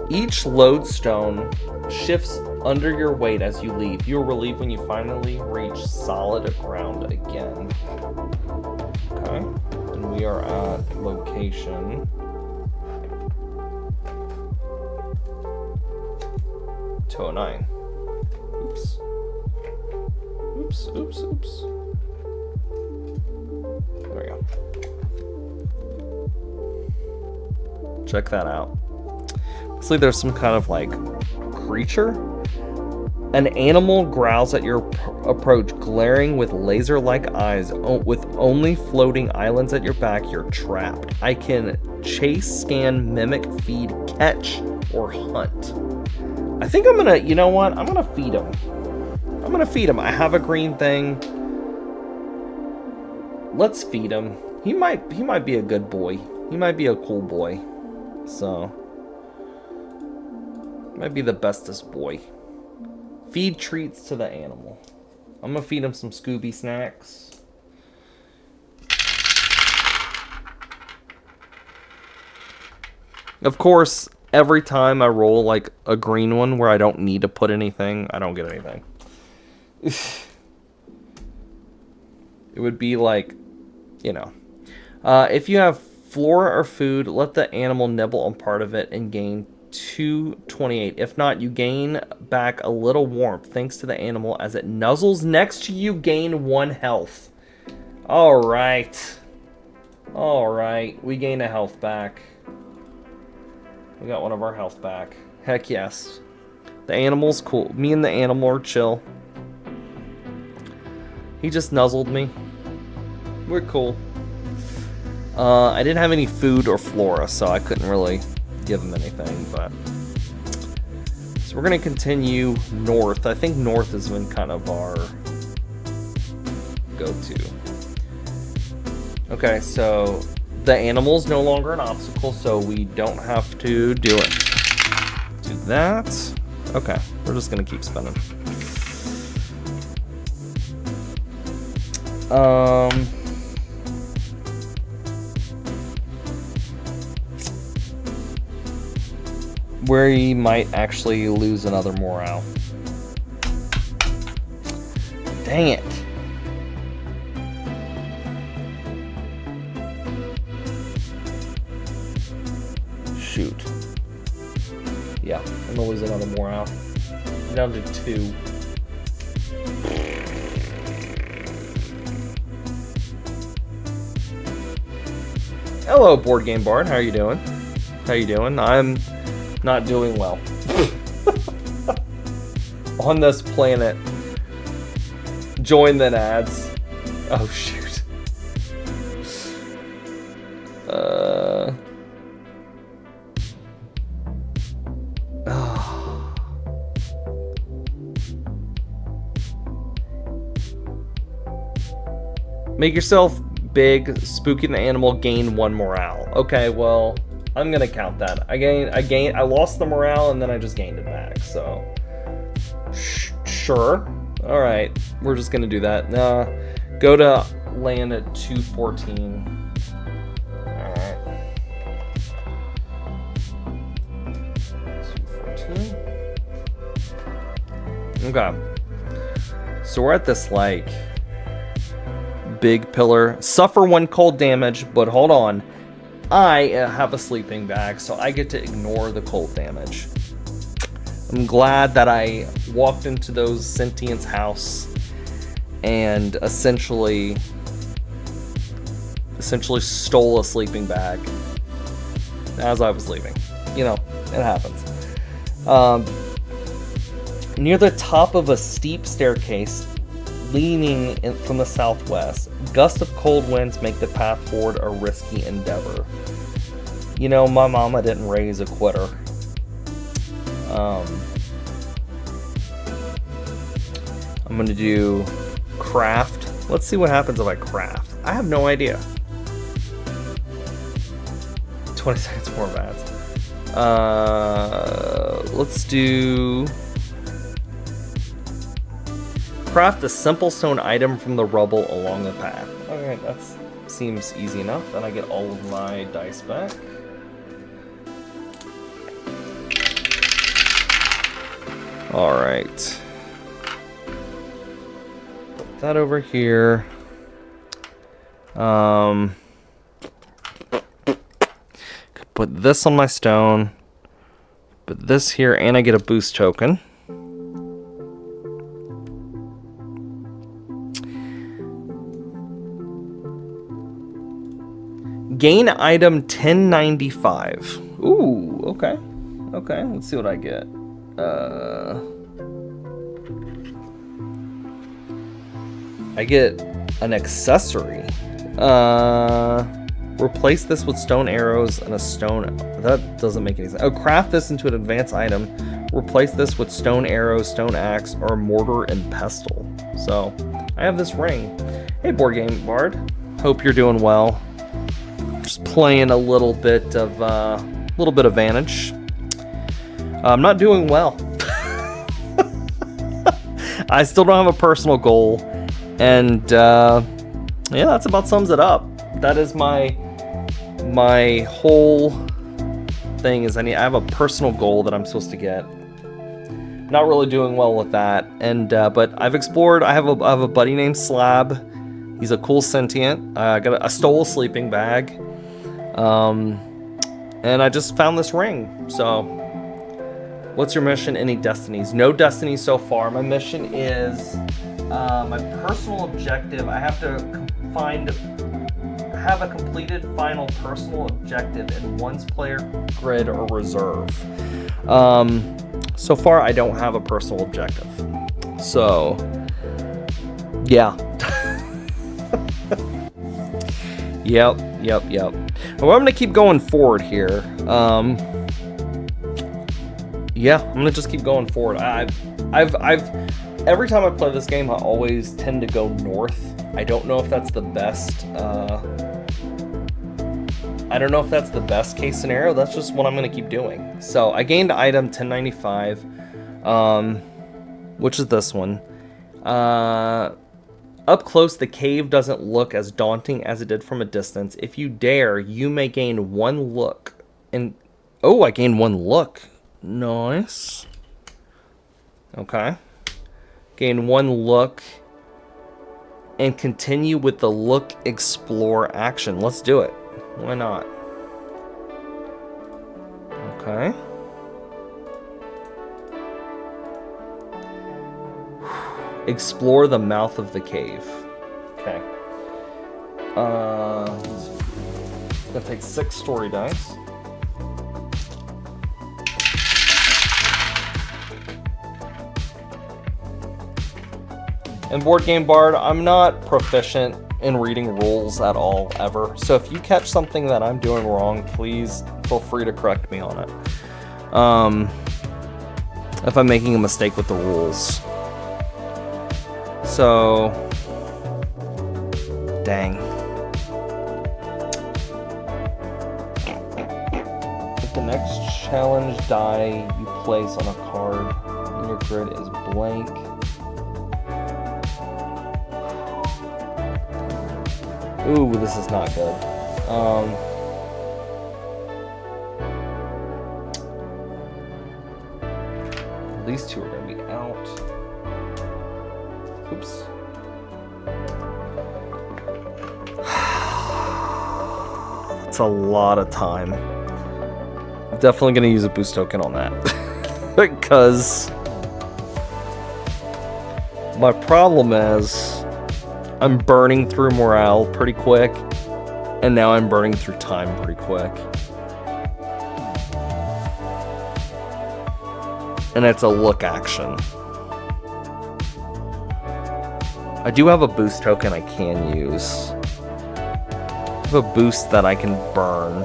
Each lodestone shifts under your weight as you leave. You are relieved when you finally reach solid ground again. Okay. And we are at location 209. Oops. Oops, oops, oops. There we go. Check that out. Looks like there's some kind of like creature. An animal growls at your approach, glaring with laser-like eyes. With only floating islands at your back, you're trapped. I can chase, scan, mimic, feed, catch, or hunt. I think I'm gonna, you know what? I'm gonna feed him. I'm gonna feed him. I have a green thing. Let's feed him. He might be a good boy. He might be a cool boy. So, might be the bestest boy. Feed treats to the animal. I'm gonna feed him some Scooby snacks. Of course, every time I roll like a green one where I don't need to put anything, I don't get anything. It would be like, you know. If you have flora or food, let the animal nibble on part of it and gain 228. If not, you gain back a little warmth thanks to the animal. As it nuzzles next to you, gain 1 health. Alright. Alright. We gain a health back. We got 1 of our health back. Heck yes. The animal's cool. Me and the animal are chill. He just nuzzled me. We're cool. I didn't have any food or flora, so I couldn't really give him anything, but... So we're going to continue north. I think north has been kind of our go-to. Okay, so the animal's no longer an obstacle, so we don't have to do it. Do that. Okay, we're just going to keep spinning. Where you might actually lose another morale. Dang it. Shoot. Yeah, I'm gonna lose another morale. I'm down to 2. Hello, Board Game Bard. How are you doing? How you doing? I'm not doing well. On this planet. Join then ads. Oh shoot. Make yourself big, spooking the animal, gain 1 morale. Okay, well, I'm gonna count that. I lost the morale and then I just gained it back, so. Sure. Alright, we're just gonna do that. Go to land at 214. Alright. 214. Okay. So we're at this, like, big pillar. Suffer 1 cold damage, but hold on. I have a sleeping bag, so I get to ignore the cold damage. I'm glad that I walked into those sentient's house and essentially stole a sleeping bag as I was leaving. You know, it happens. Near the top of a steep staircase, leaning in from the southwest, gusts of cold winds make the path forward a risky endeavor. You know, my mama didn't raise a quitter. I'm gonna do craft. Let's see what happens if I craft. I have no idea. 20 seconds more bats. Let's do craft a simple stone item from the rubble along the path. Alright, that seems easy enough. Then I get all of my dice back. Alright. Put that over here. Put this on my stone. Put this here, and I get a boost token. Gain item 1095. Ooh, okay. Okay, let's see what I get. I get an accessory. Replace this with stone arrows and a stone... That doesn't make any sense. Oh, craft this into an advanced item. Replace this with stone arrows, stone axe, or mortar and pestle. So, I have this ring. Hey, Board Game Bard. Hope you're doing well. Just playing a little bit of Vantage. I'm not doing well. I still don't have a personal goal, and yeah, that's about sums it up. That is my whole thing. Is I have a personal goal that I'm supposed to get. Not really doing well with that, and but I've explored. I have a buddy named Slab. He's a cool sentient. I stole a sleeping bag, and I just found this ring. So, what's your mission? Any destinies? No destinies so far. My mission is my personal objective. I have to have a completed final personal objective in one's player grid or reserve. So far, I don't have a personal objective. So, yeah. Yep. Well, I'm gonna keep going forward here. Yeah, I'm gonna just keep going forward. I've every time I play this game, I always tend to go north. I don't know if that's the best. I don't know if that's the best case scenario. That's just what I'm gonna keep doing. So I gained item 1095, which is this one. Up close, the cave doesn't look as daunting as it did from a distance. If you dare, you may gain one look. And oh, I gained one look. Nice. Okay. Gain one look. And continue with the look explore action. Let's do it. Why not? Okay. Explore the mouth of the cave. Okay. Gonna take 6 story dice. And Board Game Bard, I'm not proficient in reading rules at all, ever. So if you catch something that I'm doing wrong, please feel free to correct me on it. If I'm making a mistake with the rules. So, dang. If the next challenge die you place on a card in your grid is blank. Ooh, this is not good. These two are going to be out. Oops. That's a lot of time. I'm definitely going to use a boost token on that. Because my problem is I'm burning through morale pretty quick. And now I'm burning through time pretty quick. And it's a look action. I do have a boost token I can use. I have a boost that I can burn.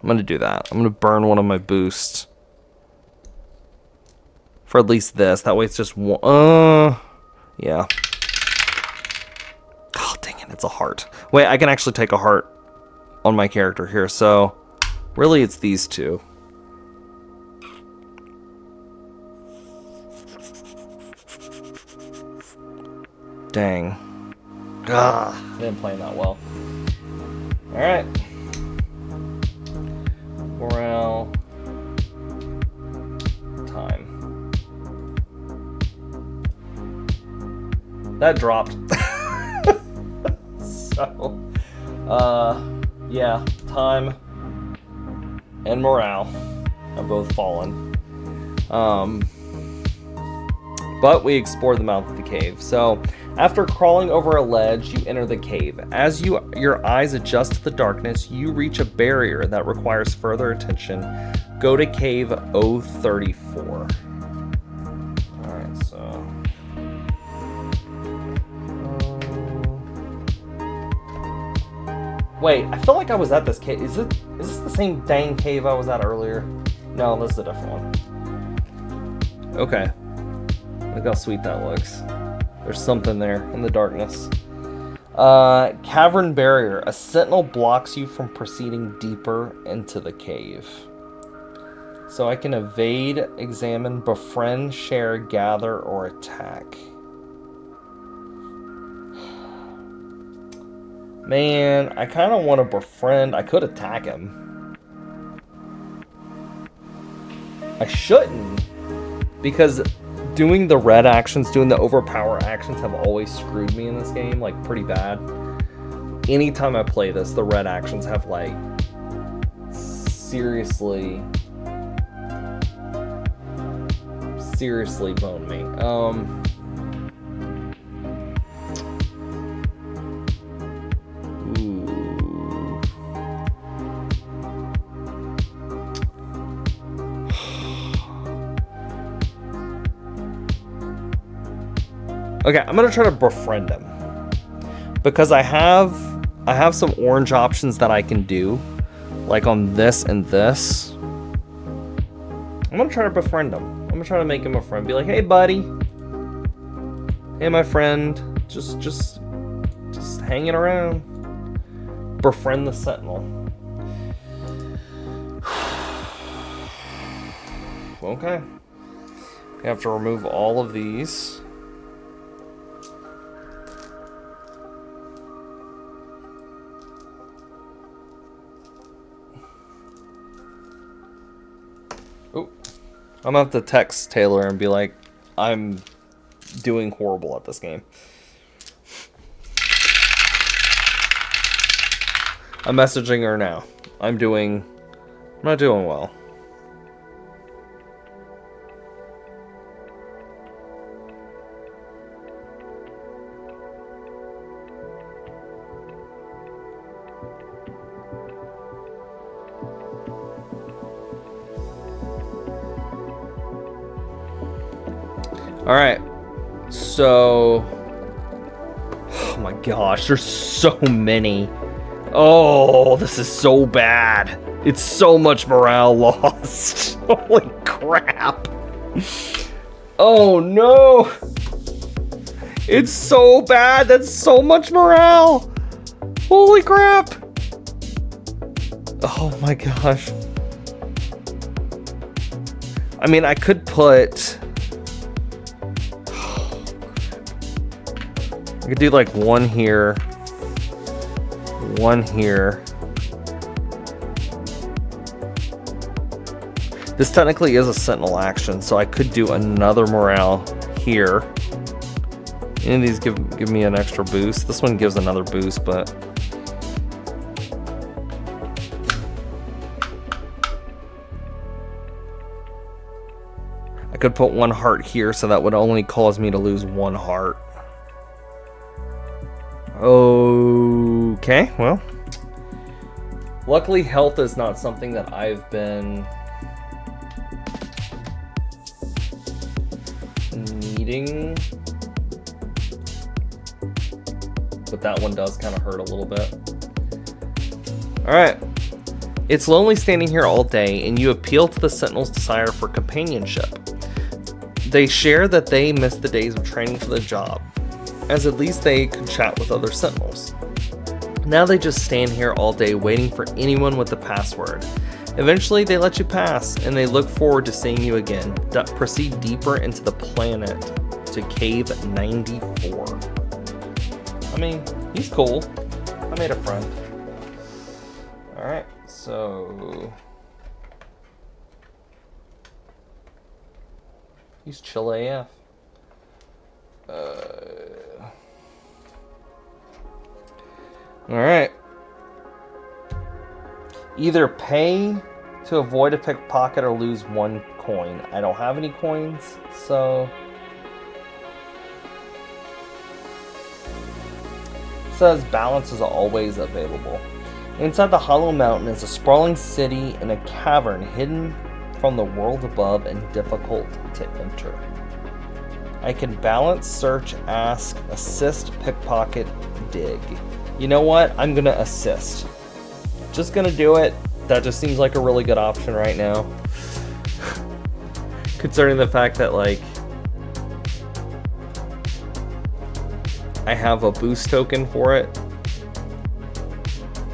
I'm gonna do that. I'm gonna burn one of my boosts. For at least this. That way it's just one. Yeah. Oh, dang it. It's a heart. Wait, I can actually take a heart on my character here. So, really it's these two. Dang. I didn't play that well. Alright. Morale. Time. That dropped. So, yeah, time and morale have both fallen. But we explored the mouth of the cave. So, after crawling over a ledge, you enter the cave. As your eyes adjust to the darkness, you reach a barrier that requires further attention. Go to cave 034. Alright, so... Wait, I feel like I was at this cave. Is this the same dang cave I was at earlier? No, this is a different one. Okay. Look how sweet that looks. There's something there in the darkness. Cavern barrier. A sentinel blocks you from proceeding deeper into the cave. So I can evade, examine, befriend, share, gather, or attack. Man, I kind of want to befriend. I could attack him. I shouldn't. Because doing the red actions, doing the overpower actions have always screwed me in this game, like, pretty bad. Anytime I play this, the red actions have, like, seriously boned me. Okay, I'm gonna try to befriend him because I have some orange options that I can do, like on this and this. I'm gonna try to befriend him. I'm gonna try to make him a friend. Be like, hey, buddy. Hey, my friend. Just hanging around. Befriend the Sentinel. Okay. We have to remove all of these. Oh, I'm gonna have to text Taylor and be like, I'm doing horrible at this game. I'm messaging her now. I'm not doing well. Alright, so... Oh my gosh, there's so many. Oh, this is so bad. It's so much morale lost. Holy crap. Oh no. It's so bad. That's so much morale. Holy crap. Oh my gosh. I mean, I could put... I could do like one here. One here. This technically is a sentinel action, so I could do another morale here. Any of these give me an extra boost. This one gives another boost, but I could put one heart here, so that would only cause me to lose one heart. Okay, well. Luckily, health is not something that I've been needing. But that one does kind of hurt a little bit. Alright. It's lonely standing here all day, and you appeal to the Sentinel's desire for companionship. They share that they miss the days of training for the job, as at least they could chat with other Sentinels. Now they just stand here all day waiting for anyone with the password. Eventually they let you pass, and they look forward to seeing you again. Proceed deeper into the planet to Cave 94. I mean, he's cool. I made a friend. Alright, so... he's chill AF. Alright. Either pay to avoid a pickpocket or lose one coin. I don't have any coins, so... it says balance is always available. Inside the Hollow Mountain is a sprawling city in a cavern hidden from the world above and difficult to enter. I can balance, search, ask, assist, pickpocket, dig. You know what? I'm gonna assist. Just gonna do it. That just seems like a really good option right now. Concerning the fact that, like, I have a boost token for it.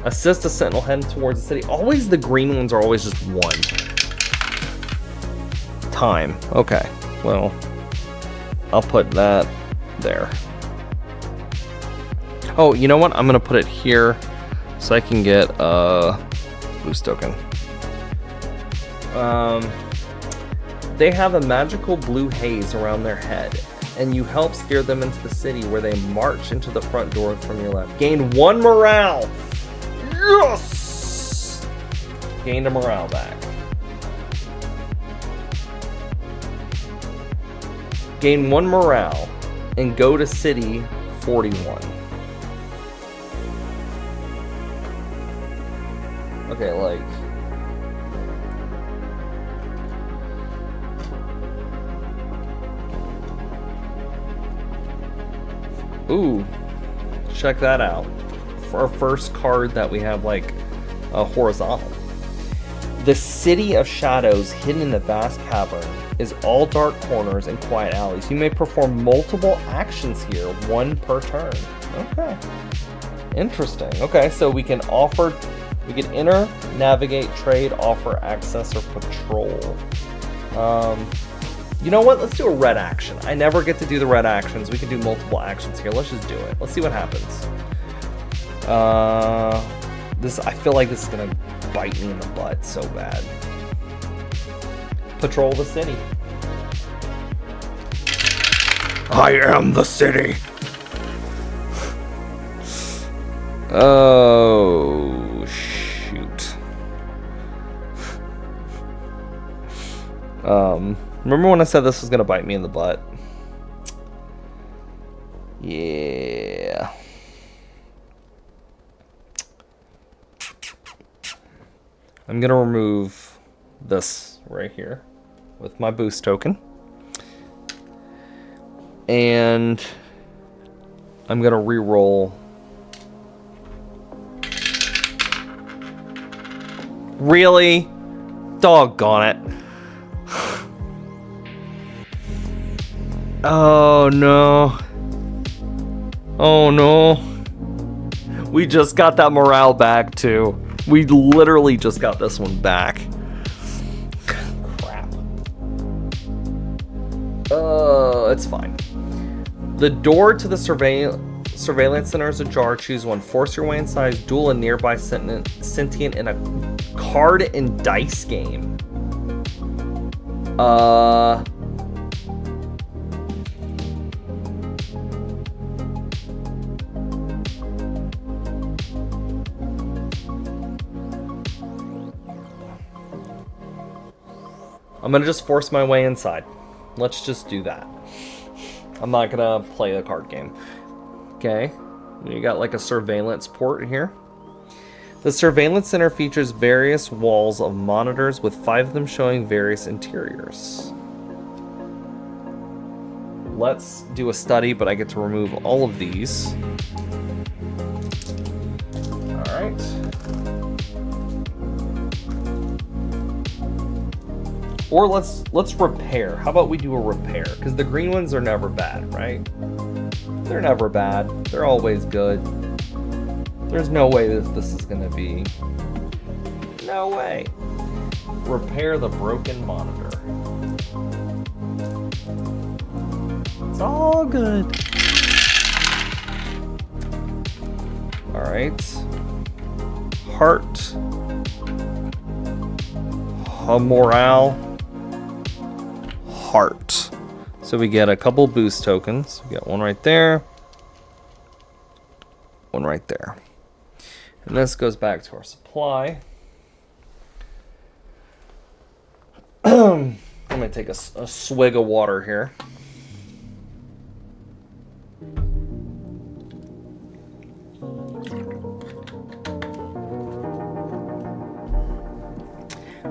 Assist a sentinel heading towards the city. Always the green ones are always just one. time. Okay, well, I'll put that there. Oh, you know what? I'm gonna put it here so I can get a boost token. They have a magical blue haze around their head, and you help steer them into the city where they march into the front door from your left. Gain 1 morale! Yes! Gained a morale back. Gain 1 morale and go to city 41. Okay, like... Ooh, check that out. For our first card that we have, like, a horizontal. The City of Shadows, hidden in the vast cavern, is all dark corners and quiet alleys. You may perform multiple actions here, 1 per turn. Okay. Interesting. Okay, so we can enter, navigate, trade, offer, access, or patrol. You know what? Let's do a red action. I never get to do the red actions. We can do multiple actions here. Let's just do it. Let's see what happens. I feel like this is gonna bite me in the butt so bad. Patrol the city. I am the city. Oh, shoot. Remember when I said this was gonna bite me in the butt? Yeah. I'm gonna remove this right here with my boost token. And I'm gonna re-roll. Really? Doggone it. Oh no. Oh no. We just got that morale back too. We literally just got this one back. Crap. It's fine. The door to the surveillance center is ajar. Choose one. Force your way inside. Duel a nearby sentient in a card and dice game. I'm gonna just force my way inside. Let's just do that. I'm not gonna play a card game. Okay, you got like a surveillance port here. The surveillance center features various walls of monitors with 5 of them showing various interiors. Let's do a study, but I get to remove all of these. All right. Or let's repair. How about we do a repair? Because the green ones are never bad, right? They're never bad. They're always good. There's no way that this is gonna be. No way. Repair the broken monitor. It's all good. All right. Heart. Morale. Heart. So we get a couple boost tokens. We got one right there. One right there. And this goes back to our supply. I'm going to take a swig of water here.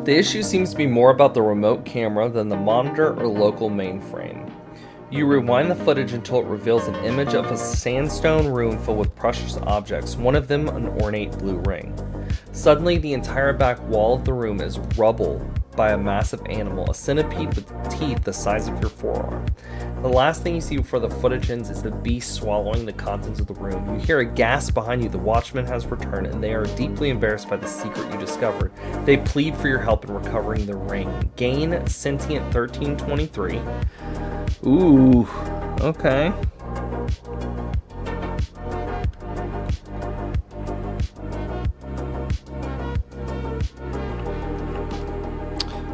The issue seems to be more about the remote camera than the monitor or local mainframe. You rewind the footage until it reveals an image of a sandstone room filled with precious objects, one of them an ornate blue ring. Suddenly, the entire back wall of the room is rubble by a massive animal, a centipede with teeth the size of your forearm. The last thing you see before the footage ends is the beast swallowing the contents of the room. You hear a gasp behind you. The watchman has returned, and they are deeply embarrassed by the secret you discovered. They plead for your help in recovering the ring. Gain sentient 1323. Ooh, okay.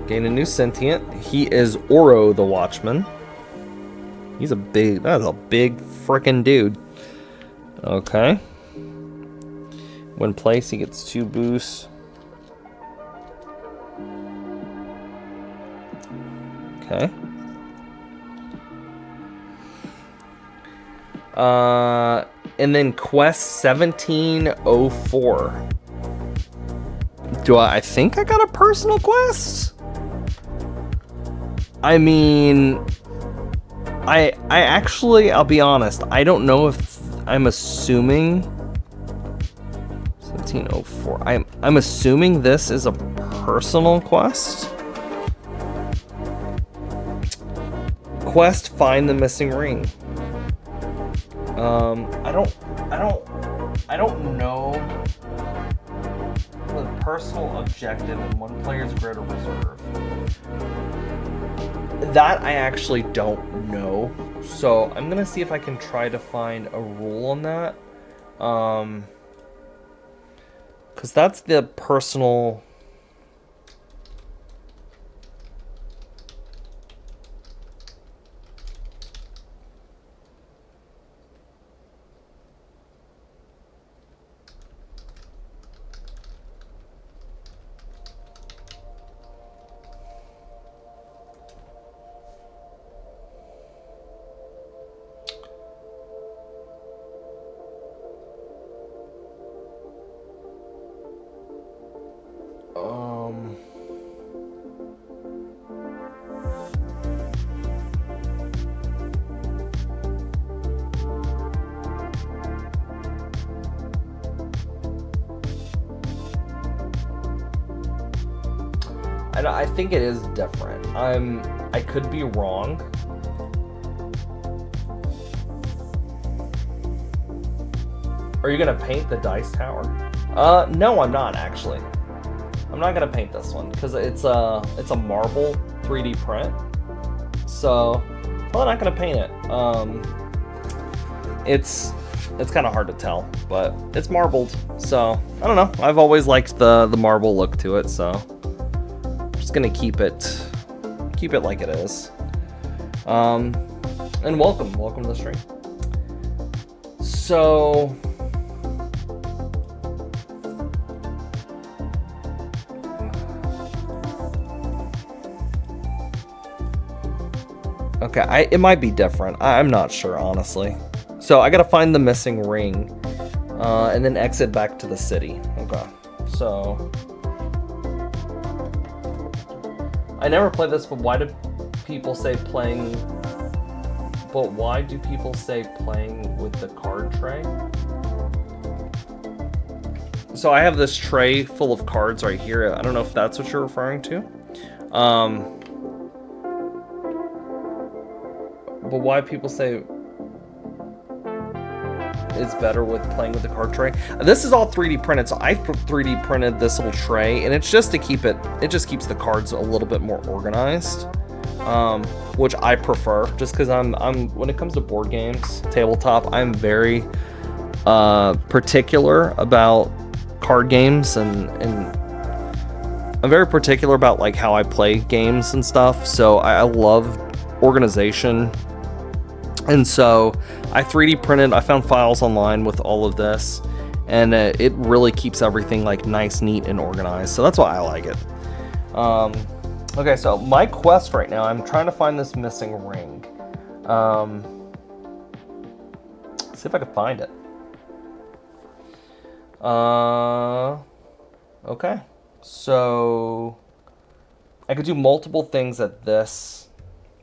Gain a new sentient. He is Oro the Watchman. That's a big frickin' dude. Okay. When placed, he gets 2 boosts. Okay. And then quest 1704. I think I got a personal quest? I mean, I actually, I'll be honest, I don't know if I'm assuming 1704. I'm assuming this is a personal quest. Quest, find the missing ring. I don't know the personal objective in one player's grid or reserve. That I actually don't know. So I'm gonna see if I can try to find a rule on that. Because that's the personal. I think it is different. I could be wrong. Are you gonna paint the dice tower? No, I'm not actually. I'm not gonna paint this one because it's a marble 3D print. So I'm not gonna paint it. It's kind of hard to tell, but it's marbled. So I don't know. I've always liked the marble look to it. So just gonna keep it like it is. And welcome to the stream. So okay, it might be different. I'm not sure, honestly. So I gotta find the missing ring, and then exit back to the city. Okay, so I never played this, but why do people say playing? But why do people say playing with the card tray? So I have this tray full of cards right here. I don't know if that's what you're referring to. But why people say it's better with playing with the card tray? This is all 3D printed, so I 3D printed this little tray, and it's just to keep it just keeps the cards a little bit more organized, which I prefer, just because I'm when it comes to board games, tabletop, I'm very particular about card games, and I'm very particular about like how I play games and stuff. So I love organization. And so I 3D printed, I found files online with all of this, and it really keeps everything like nice, neat, and organized. So that's why I like it. Okay, so my quest right now, I'm trying to find this missing ring. See if I can find it. Okay, so I could do multiple things at this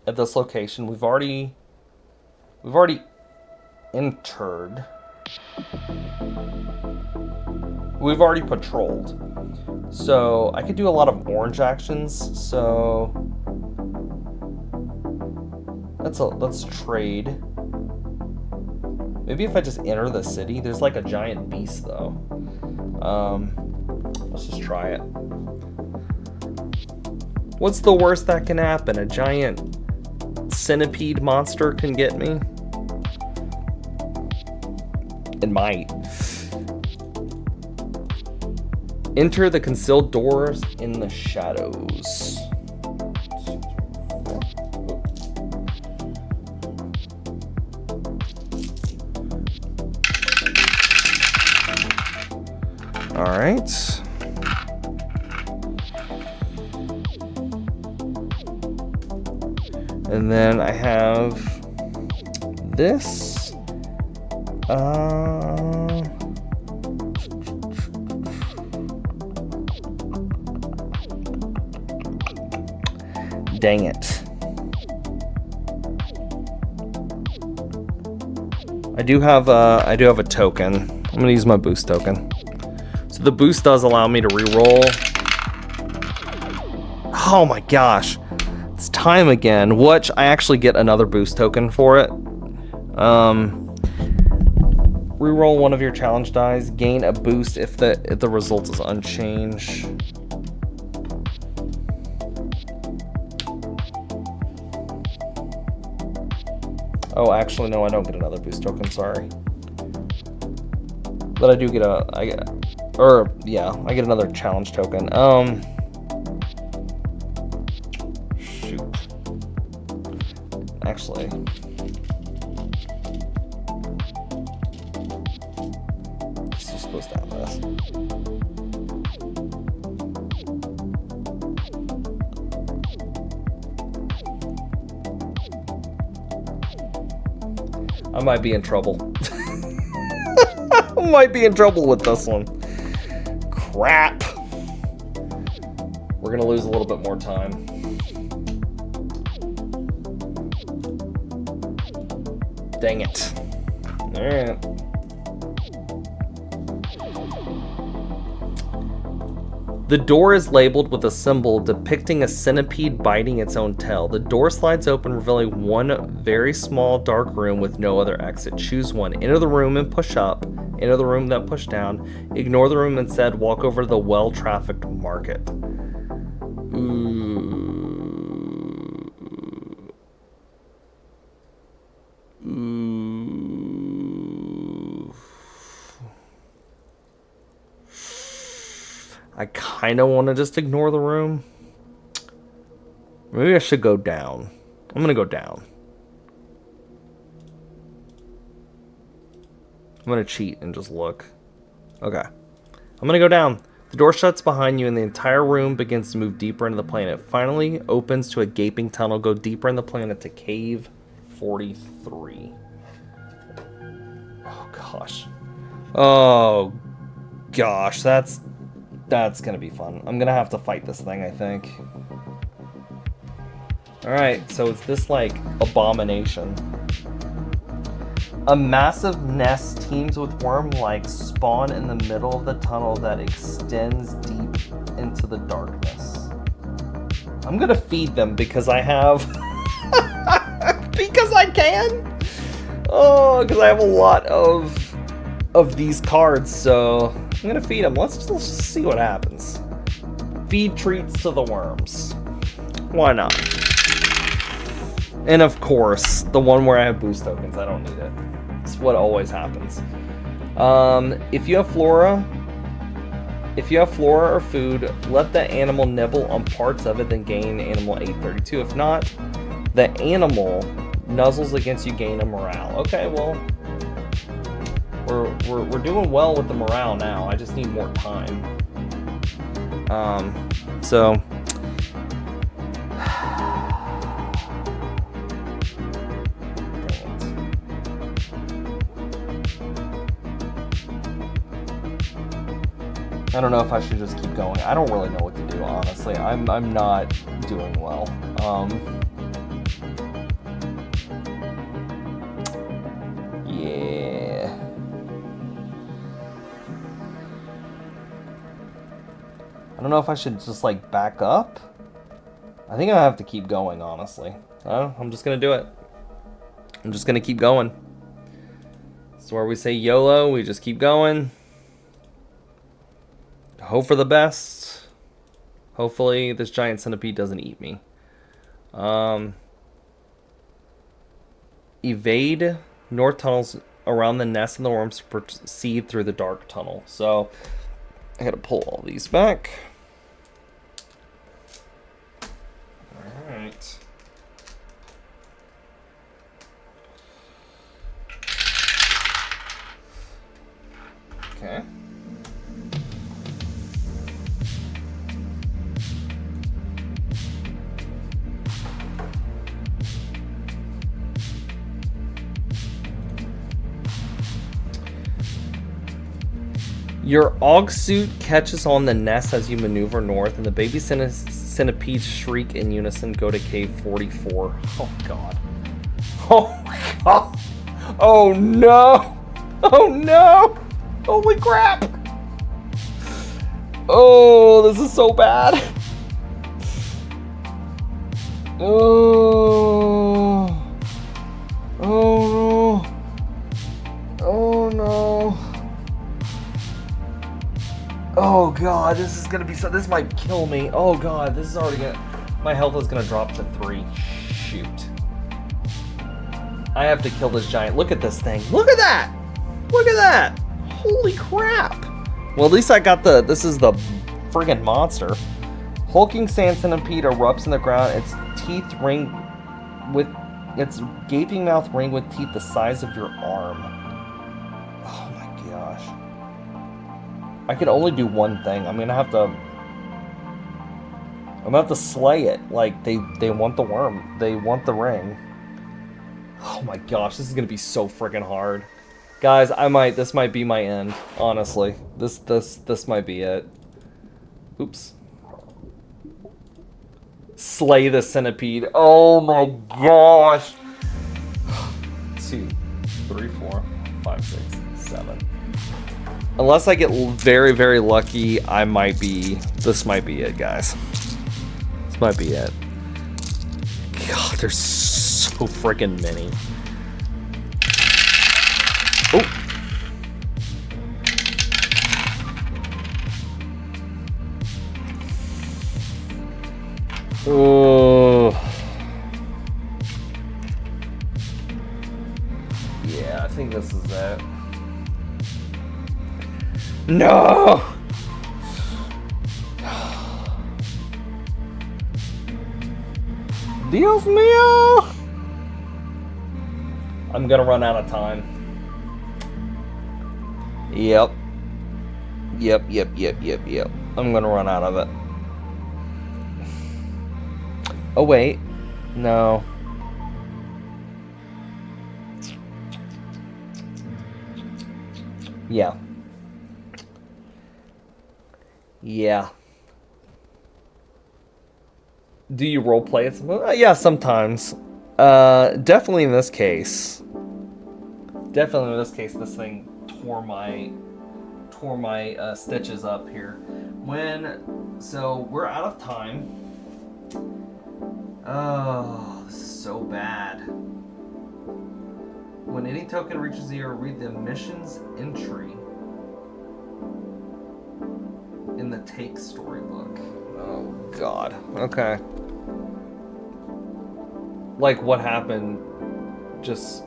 location. We've already entered. We've already patrolled. So I could do a lot of orange actions. So let's trade. Maybe if I just enter the city. There's like a giant beast though. Let's just try it. What's the worst that can happen? A giant centipede monster can get me? It might. Enter the concealed doors in the shadows. All right. And then I have this. Dang it. I do have a token. I'm gonna use my boost token. So the boost does allow me to re-roll. Oh my gosh. It's time again, which I actually get another boost token for it. Reroll one of your challenge dice, gain a boost if the result is unchanged. Oh, actually, no, I don't get another boost token, sorry. But I do get I get another challenge token. Shoot. Actually. This is supposed to have this. I might be in trouble. I might be in trouble with this one. Crap. We're gonna lose a little bit more time. Dang it. Alright. The door is labeled with a symbol depicting a centipede biting its own tail. The door slides open, revealing one very small dark room with no other exit. Choose one. Enter the room and push up. Enter the room, then push down. Ignore the room instead. Walk over to the well-trafficked market. Ooh. I kind of want to just ignore the room. Maybe I should go down. I'm going to go down. I'm going to cheat and just look. Okay. I'm going to go down. The door shuts behind you and the entire room begins to move deeper into the planet. It finally opens to a gaping tunnel. Go deeper in the planet to Cave 43. Oh, gosh. Oh, gosh. That's gonna be fun. I'm gonna have to fight this thing, I think. Alright, so it's this, like, abomination. A massive nest teems with worm-like spawn in the middle of the tunnel that extends deep into the darkness. I'm gonna feed them because I have... because I can! Oh, because I have a lot of these cards, so... I'm gonna feed them. Let's just see what happens. Feed treats to the worms. Why not? And of course, the one where I have boost tokens, I don't need it. It's what always happens. If you have flora or food, let the animal nibble on parts of it, then gain animal 832. If not, the animal nuzzles against you, gain a morale. Okay, well, we're doing well with the morale now. I just need more time. So I don't know if I should just keep going. I don't really know what to do, honestly. I'm not doing well. Yeah. I don't know if I should just, like, back up. I think I have to keep going, honestly. I'm just gonna do it. I'm just gonna keep going. So where we say YOLO, we just keep going. Hope for the best. Hopefully this giant centipede doesn't eat me. Evade north tunnels around the nest and the worms to proceed through the dark tunnel. So I gotta pull all these back. Alright. Okay. Your Aug suit catches on the nest as you maneuver north, and the baby centipedes shriek in unison. Go to cave 44. Oh god. Oh my god. Oh no. Oh no. Holy crap. Oh, this is so bad. Oh. Oh no. Oh no. Oh god, this is gonna be so. This might kill me. Oh god, this is already gonna. My health is gonna drop to 3. Shoot. I have to kill this giant. Look at this thing. Look at that. Look at that. Holy crap. Well, at least I got the. This is the friggin' monster. Hulking sand centipede erupts in the ground. Its teeth ring with. Its gaping mouth ring with teeth the size of your arm. Oh my gosh. I can only do one thing. I'm gonna have to slay it. Like they want the worm. They want the ring. Oh my gosh, this is gonna be so freaking hard. Guys, this might be my end, honestly. This might be it. Oops. Slay the centipede. Oh my gosh. 2, 3, 4, 5, 6, 7. Unless I get very, very lucky, this might be it, guys. This might be it. God, there's so freaking many. Oh. Yeah, I think this is it. No! Dios mío! I'm gonna run out of time. Yep. I'm gonna run out of it. Oh, wait. No. Yeah. Yeah. Do you roleplay it? Yeah, sometimes. Definitely in this case. Definitely in this case, this thing tore my stitches up here. So we're out of time. Oh, this is so bad. When any token reaches 0, read the mission's entry in the take storybook. Oh god. Okay. Like what happened? Just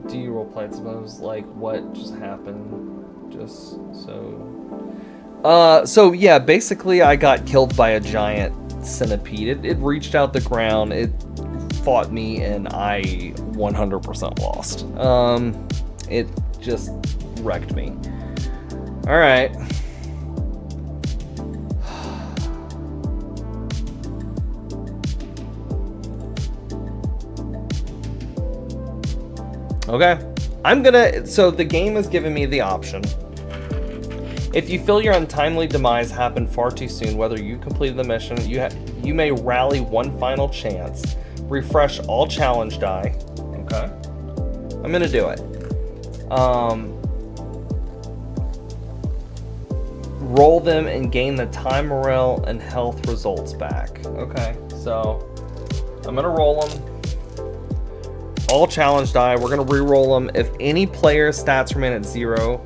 do you roleplay? I suppose. Like what just happened? Just so. So yeah, basically I got killed by a giant centipede. It reached out the ground. It fought me, and I 100% lost. It just wrecked me. All right. Okay. So the game has given me the option. If you feel your untimely demise happened far too soon, whether you completed the mission, you may rally one final chance. Refresh all challenge die. Okay. I'm gonna do it. Roll them and gain the time, morale, and health results back. Okay. So I'm gonna roll them. All challenge die. We're gonna re-roll them. If any player's stats remain at 0,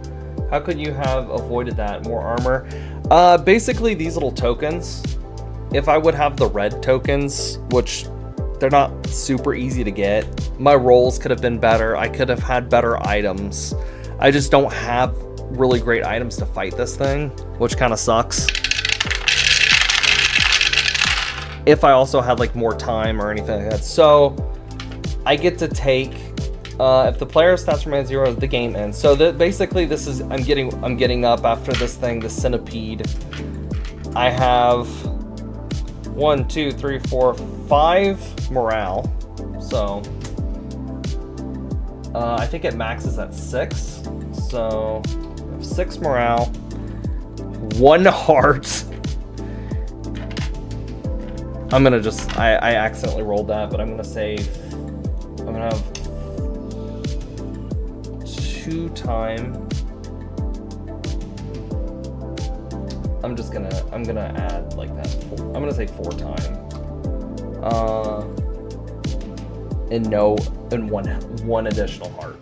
how could you have avoided that? More armor. Basically these little tokens. If I would have the red tokens, which they're not super easy to get, my rolls could have been better. I could have had better items. I just don't have really great items to fight this thing, which kind of sucks. If I also had like more time or anything like that. So I get to take, if the player stats remain 0, the game ends. So basically this is, I'm getting up after this thing, the centipede. I have 1, 2, 3, 4, 5 morale. So I think it maxes at 6. So 6 morale, 1 heart. I'm gonna just, I accidentally rolled that, but I'm gonna save. I'm gonna have 2 time. I'm gonna add like that. I'm gonna say 4 time. And one additional heart.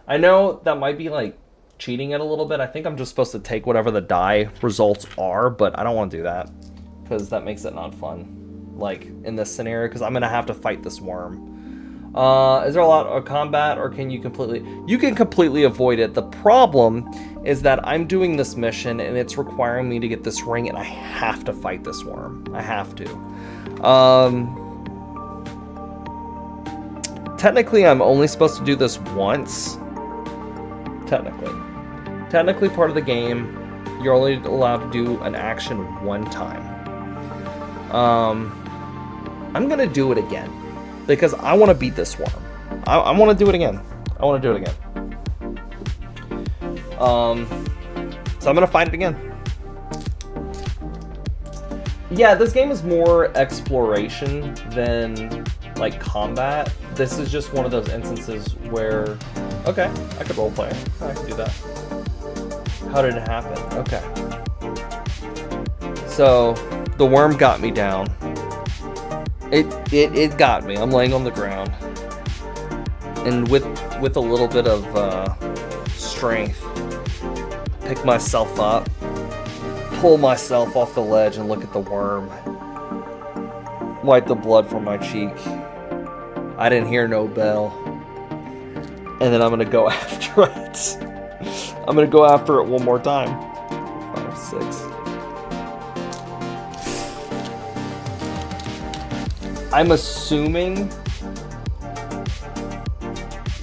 I know that might be like cheating it a little bit. I think I'm just supposed to take whatever the die results are, but I don't want to do that because that makes it not fun. Like in this scenario, because I'm gonna have to fight this worm. Is there a lot of combat, or can you completely? You can completely avoid it. The problem is that I'm doing this mission and it's requiring me to get this ring, and I have to fight this worm. I have to. Technically, I'm only supposed to do this once. Technically part of the game, you're only allowed to do an action 1 time. I'm gonna do it again because I want to beat this worm. I want to do it again. So I'm gonna fight it again. Yeah, this game is more exploration than like combat. This is just one of those instances where, okay, I could roleplay. I can do that. How did it happen? Okay. So the worm got me down. It got me. I'm laying on the ground, and with a little bit of strength, pick myself up, pull myself off the ledge, and look at the worm. Wipe the blood from my cheek. I didn't hear no bell. And then I'm gonna go after it. I'm gonna go after it one more time. 5, 6. I'm assuming...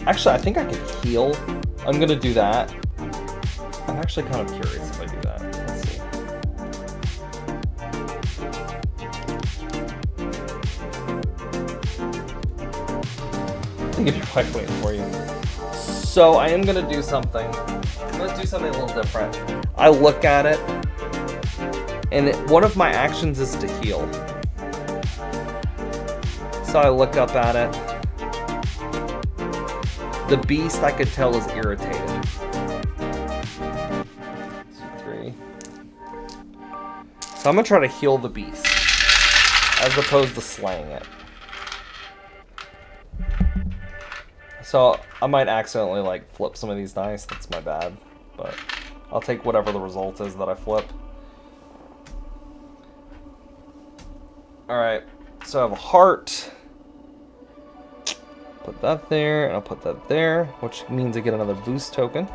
Actually, I think I could heal. I'm gonna do that. I'm actually kind of curious if I do that. Let's see. I think if you're probably waiting for you. So I am gonna do something. I'm gonna do something a little different. I look at it, and one of my actions is to heal. So I look up at it. The beast, I could tell, is irritated. 3. So I'm gonna try to heal the beast, as opposed to slaying it. So I might accidentally like flip some of these dice. That's my bad, but I'll take whatever the result is that I flip. All right, so I have a heart. Put that there, and I'll put that there, which means I get another boost token.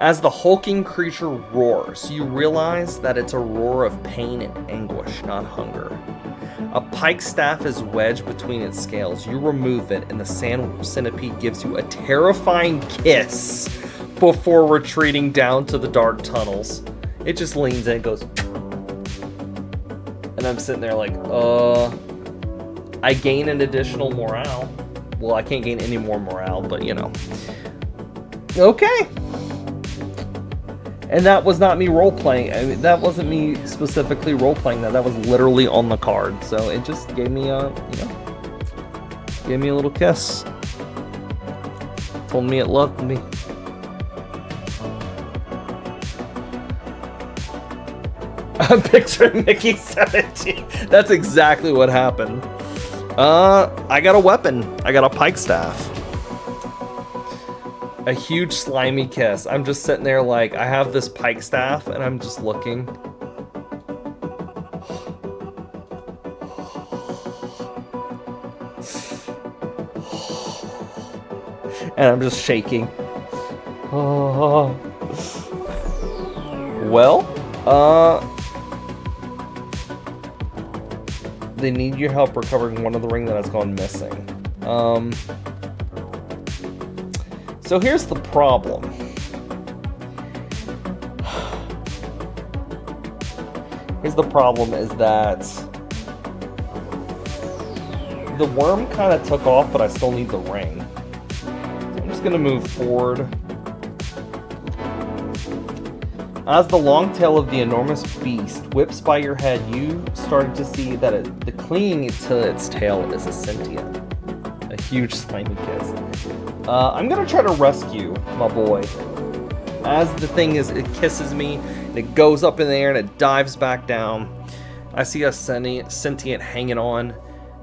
As the hulking creature roars, you realize that it's a roar of pain and anguish, not hunger. A pike staff is wedged between its scales. You remove it, and the sand centipede gives you a terrifying kiss before retreating down to the dark tunnels. It just leans in and goes... And I'm sitting there like, I gain an additional morale. Well, I can't gain any more morale, but you know. Okay. And that was not me role-playing. I mean, that wasn't me specifically role-playing that. That was literally on the card. So it just gave me a, gave me a little kiss. Told me it loved me. I'm picturing Mickey 17. That's exactly what happened. I got a weapon. I got a pike staff. A huge slimy kiss. I'm just sitting there like, I have this pike staff and I'm just looking. And I'm just shaking. Oh. Well, they need your help recovering one of the ring that has gone missing. So here's the problem. Here's the problem is that the worm kind of took off, but I still need the ring. So I'm just gonna move forward. As the long tail of the enormous beast whips by your head, you started to see that the clinging to its tail is a sentient. A huge slimy kiss. I'm gonna try to rescue my boy. As the thing it kisses me, and it goes up in the air and it dives back down. I see a sentient hanging on,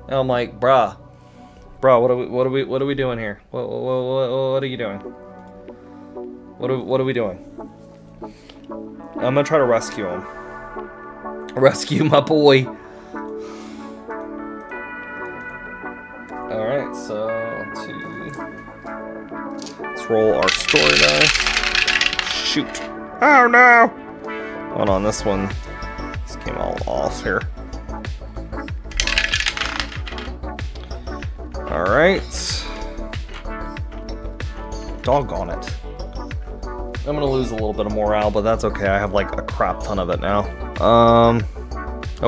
and I'm like, bruh, what are we doing here? What are you doing? What are we doing? I'm gonna try to rescue him. Rescue my boy. Alright, so let's roll our story dice. Shoot. Oh no! Hold on, this one came all off here. Alright. Doggone it. I'm gonna lose a little bit of morale, but that's okay. I have like a crap ton of it now. Oh,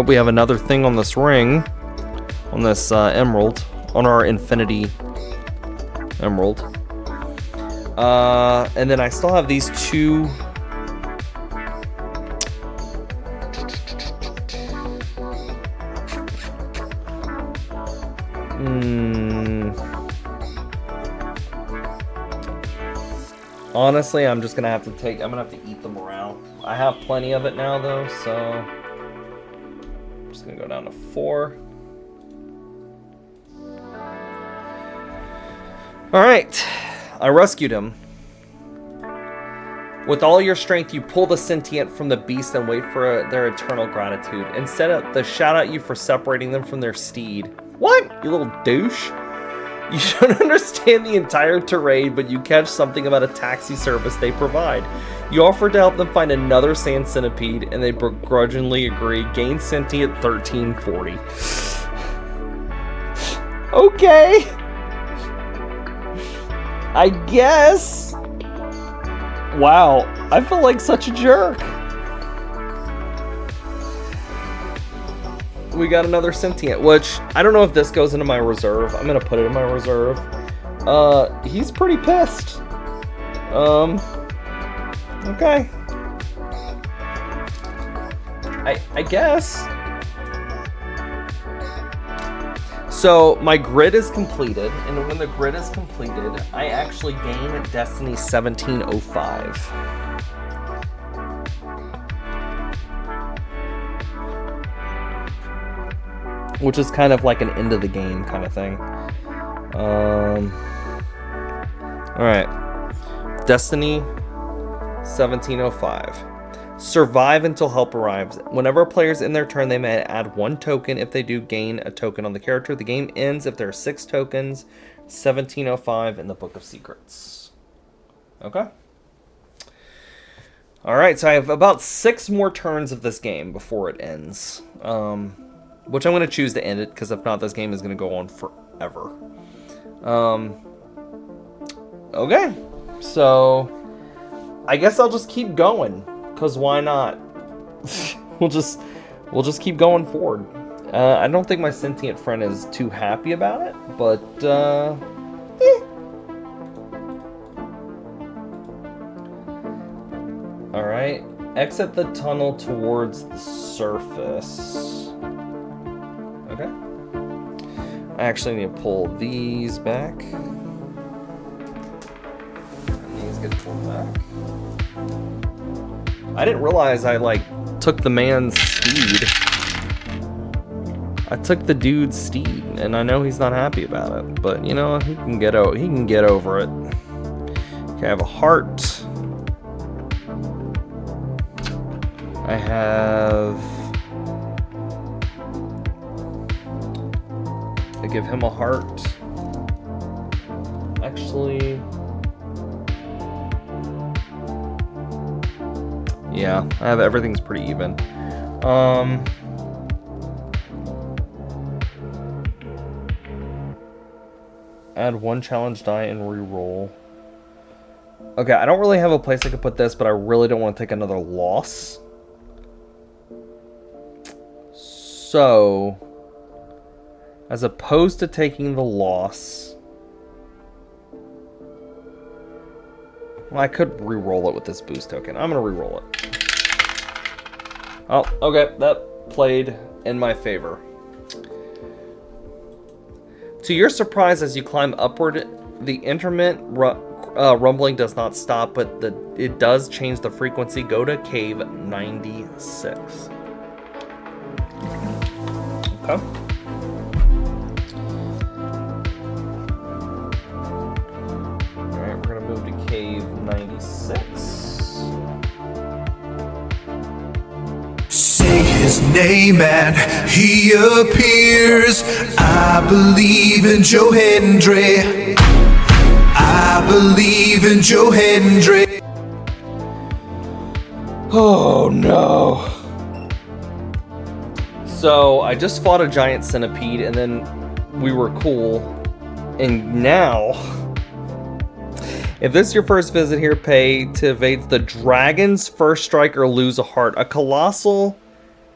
we have another thing on this ring. On this emerald. On our infinity emerald. And then I still have these two. Honestly, I'm just gonna have to eat the morale. I have plenty of it now though, so I'm just gonna go down to 4. Alright, I rescued him. With all your strength, you pull the sentient from the beast and wait for their eternal gratitude. Instead, they shout at you for separating them from their steed. What? You little douche? You don't understand the entire terrain, but you catch something about a taxi service they provide. You offer to help them find another sand centipede, and they begrudgingly agree. Gain sentient 1340. Okay. I guess. Wow, I feel like such a jerk. We got another sentient, which I don't know if this goes into my reserve. I'm gonna put it in my reserve. He's pretty pissed. Okay. I guess. So my grid is completed, and when the grid is completed, I actually gain Destiny 1705. Which is kind of like an end of the game kind of thing. Alright. Destiny 1705. Survive until help arrives. Whenever a player's in their turn, they may add 1 token. If they do, gain a token on the character. The game ends if there are 6 tokens. 1705 in the Book of Secrets. Okay. Alright, so I have about 6 more turns of this game before it ends. Which I'm going to choose to end it, because if not, this game is going to go on forever. Okay. So, I guess I'll just keep going. Because why not? We'll just keep going forward. I don't think my sentient friend is too happy about it, but Alright. Exit the tunnel towards the surface. Okay. I actually need to pull these back. These get pulled back. I didn't realize I took the man's steed. I took the dude's steed, and I know he's not happy about it. But you know, he can get over it. Okay, I have a heart. I give him a heart. Actually, yeah, I have everything's pretty even. Add 1 challenge die and re-roll. Okay, I don't really have a place I could put this, but I really don't want to take another loss. So, as opposed to taking the loss, well, I could re-roll it with this boost token. I'm going to re-roll it. Oh, okay, that played in my favor. To your surprise, as you climb upward, the intermittent rumbling does not stop, but it does change the frequency. Go to cave 96. Okay. Alright, we're gonna move to cave 96. Say his name and he appears. I believe in Joe Hendry. I believe in Joe Hendry. Oh no. So I just fought a giant centipede and then we were cool. And now, if this is your first visit here, pay to evade the dragon's first strike or lose a heart. A colossal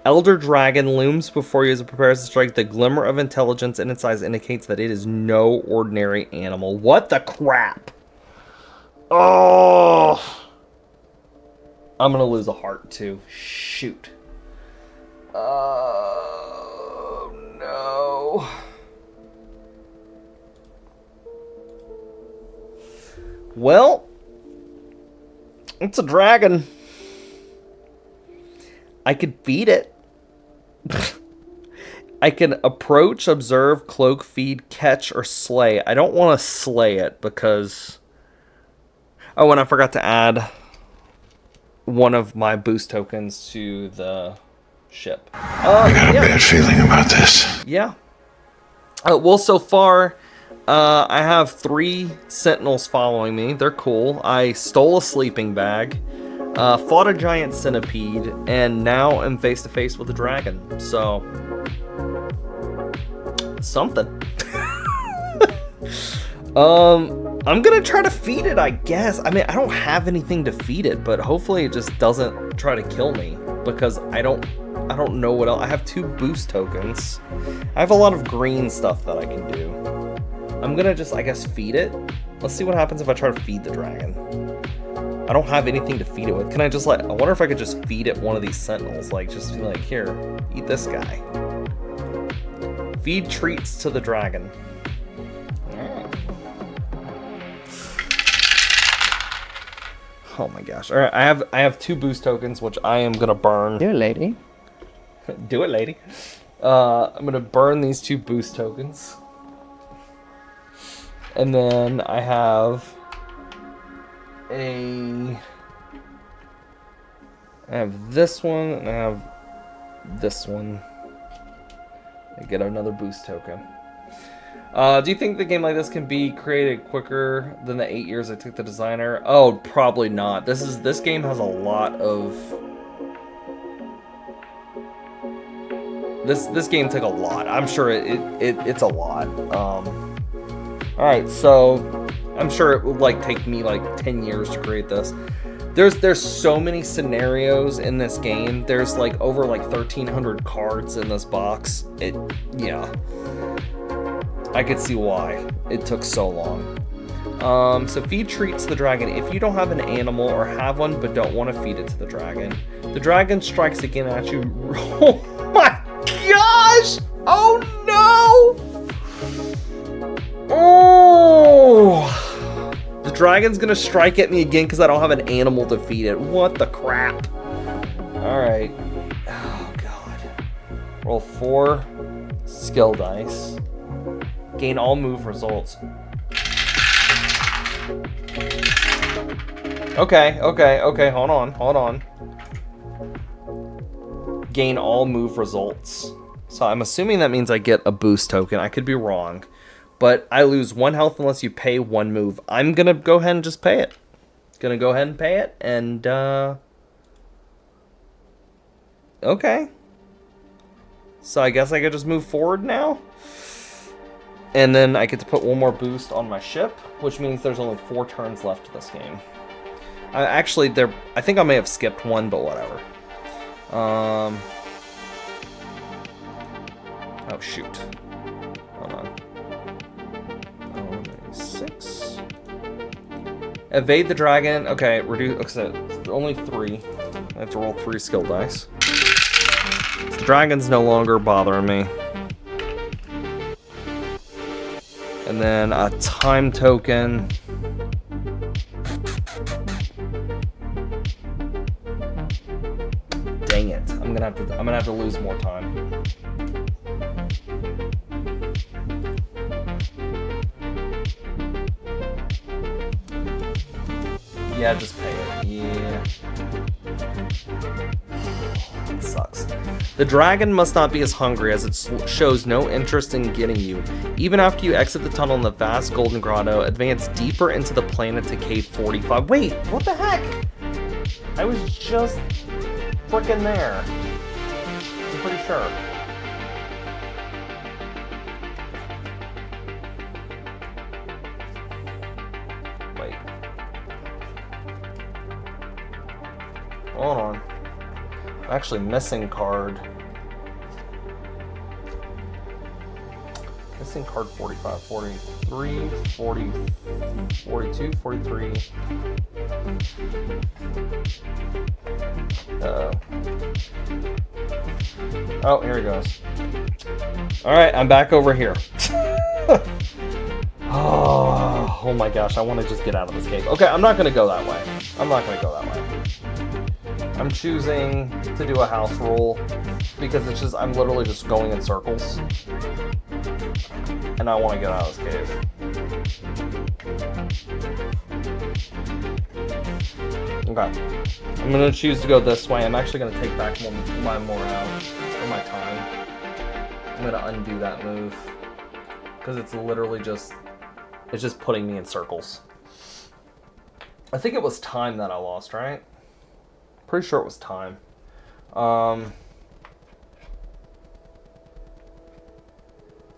elder dragon looms before you as it prepares to strike. The glimmer of intelligence in its eyes indicates that it is no ordinary animal. What the crap? Oh! I'm gonna lose a heart too. Shoot. Oh no. Well, it's a dragon. I could beat it. I can approach, observe, cloak, feed, catch, or slay. I don't want to slay it because... Oh, and I forgot to add one of my boost tokens to the ship. I got a bad feeling about this. Yeah. Well, so far, I have 3 sentinels following me. They're cool. I stole a sleeping bag, fought a giant centipede, and now am face to face with a dragon. So, something. I'm gonna try to feed it, I guess. I mean, I don't have anything to feed it, but hopefully it just doesn't try to kill me, because I don't know what else. I have 2 boost tokens. I have a lot of green stuff that I can do. I'm gonna just, I guess, feed it. Let's see what happens if I try to feed the dragon. I don't have anything to feed it with. Can I just I wonder if I could just feed it one of these sentinels. Like, just be like, here, eat this guy. Feed treats to the dragon. Oh my gosh. Alright, I have 2 boost tokens, which I am gonna burn. Do it, lady. Do it, lady. I'm gonna burn these 2 boost tokens. And then I have this one, and I have this one. I get another boost token. Do you think the game like this can be created quicker than the 8 years it took the designer? Oh, probably not. This game has a lot of... This game took a lot. I'm sure it's a lot. Alright, so I'm sure it would take me 10 years to create this. There's so many scenarios in this game. There's over 1,300 cards in this box. Yeah. I could see why it took so long. So feed treats to the dragon. If you don't have an animal or have one but don't want to feed it to the dragon strikes again at you. Oh my gosh! Oh no! Oh! The dragon's gonna strike at me again because I don't have an animal to feed it. What the crap? Alright. Roll 4 skill dice. Gain all move results. Okay, hold on. Gain all move results. So I'm assuming that means I get a boost token. I could be wrong. But I lose 1 health unless you pay 1 move. I'm gonna go ahead and just pay it. Gonna go ahead and pay it, and okay. So I guess I could just move forward now. And then I get to put 1 more boost on my ship, which means there's only 4 turns left of this game. Actually, I think I may have skipped 1, but whatever. Oh, shoot. Hold on. 6. Evade the dragon. Okay, reduce. Only 3. I have to roll 3 skill dice. The dragon's no longer bothering me. And then a time token. Dang it! I'm gonna have to lose more time. Yeah, just pay it. Yeah. It sucks. The dragon must not be as hungry, as it shows no interest in getting you. Even after you exit the tunnel in the vast golden grotto, advance deeper into the planet to cave 45. Wait, what the heck? I was just freaking there. I'm pretty sure. Wait. Hold on. I'm actually missing card. Missing card 45, 43, 40, 42, 43. Oh, here he goes. Alright, I'm back over here. Oh my gosh, I want to just get out of this cave. Okay, I'm not going to go that way. I'm choosing to do a house roll because it's just, I'm literally just going in circles. And I want to get out of this cave. Okay. I'm going to choose to go this way. I'm actually going to take back my morale for my time. I'm going to undo that move. Because it's literally just, it's just putting me in circles. I think it was time that I lost, right? Pretty sure it was time.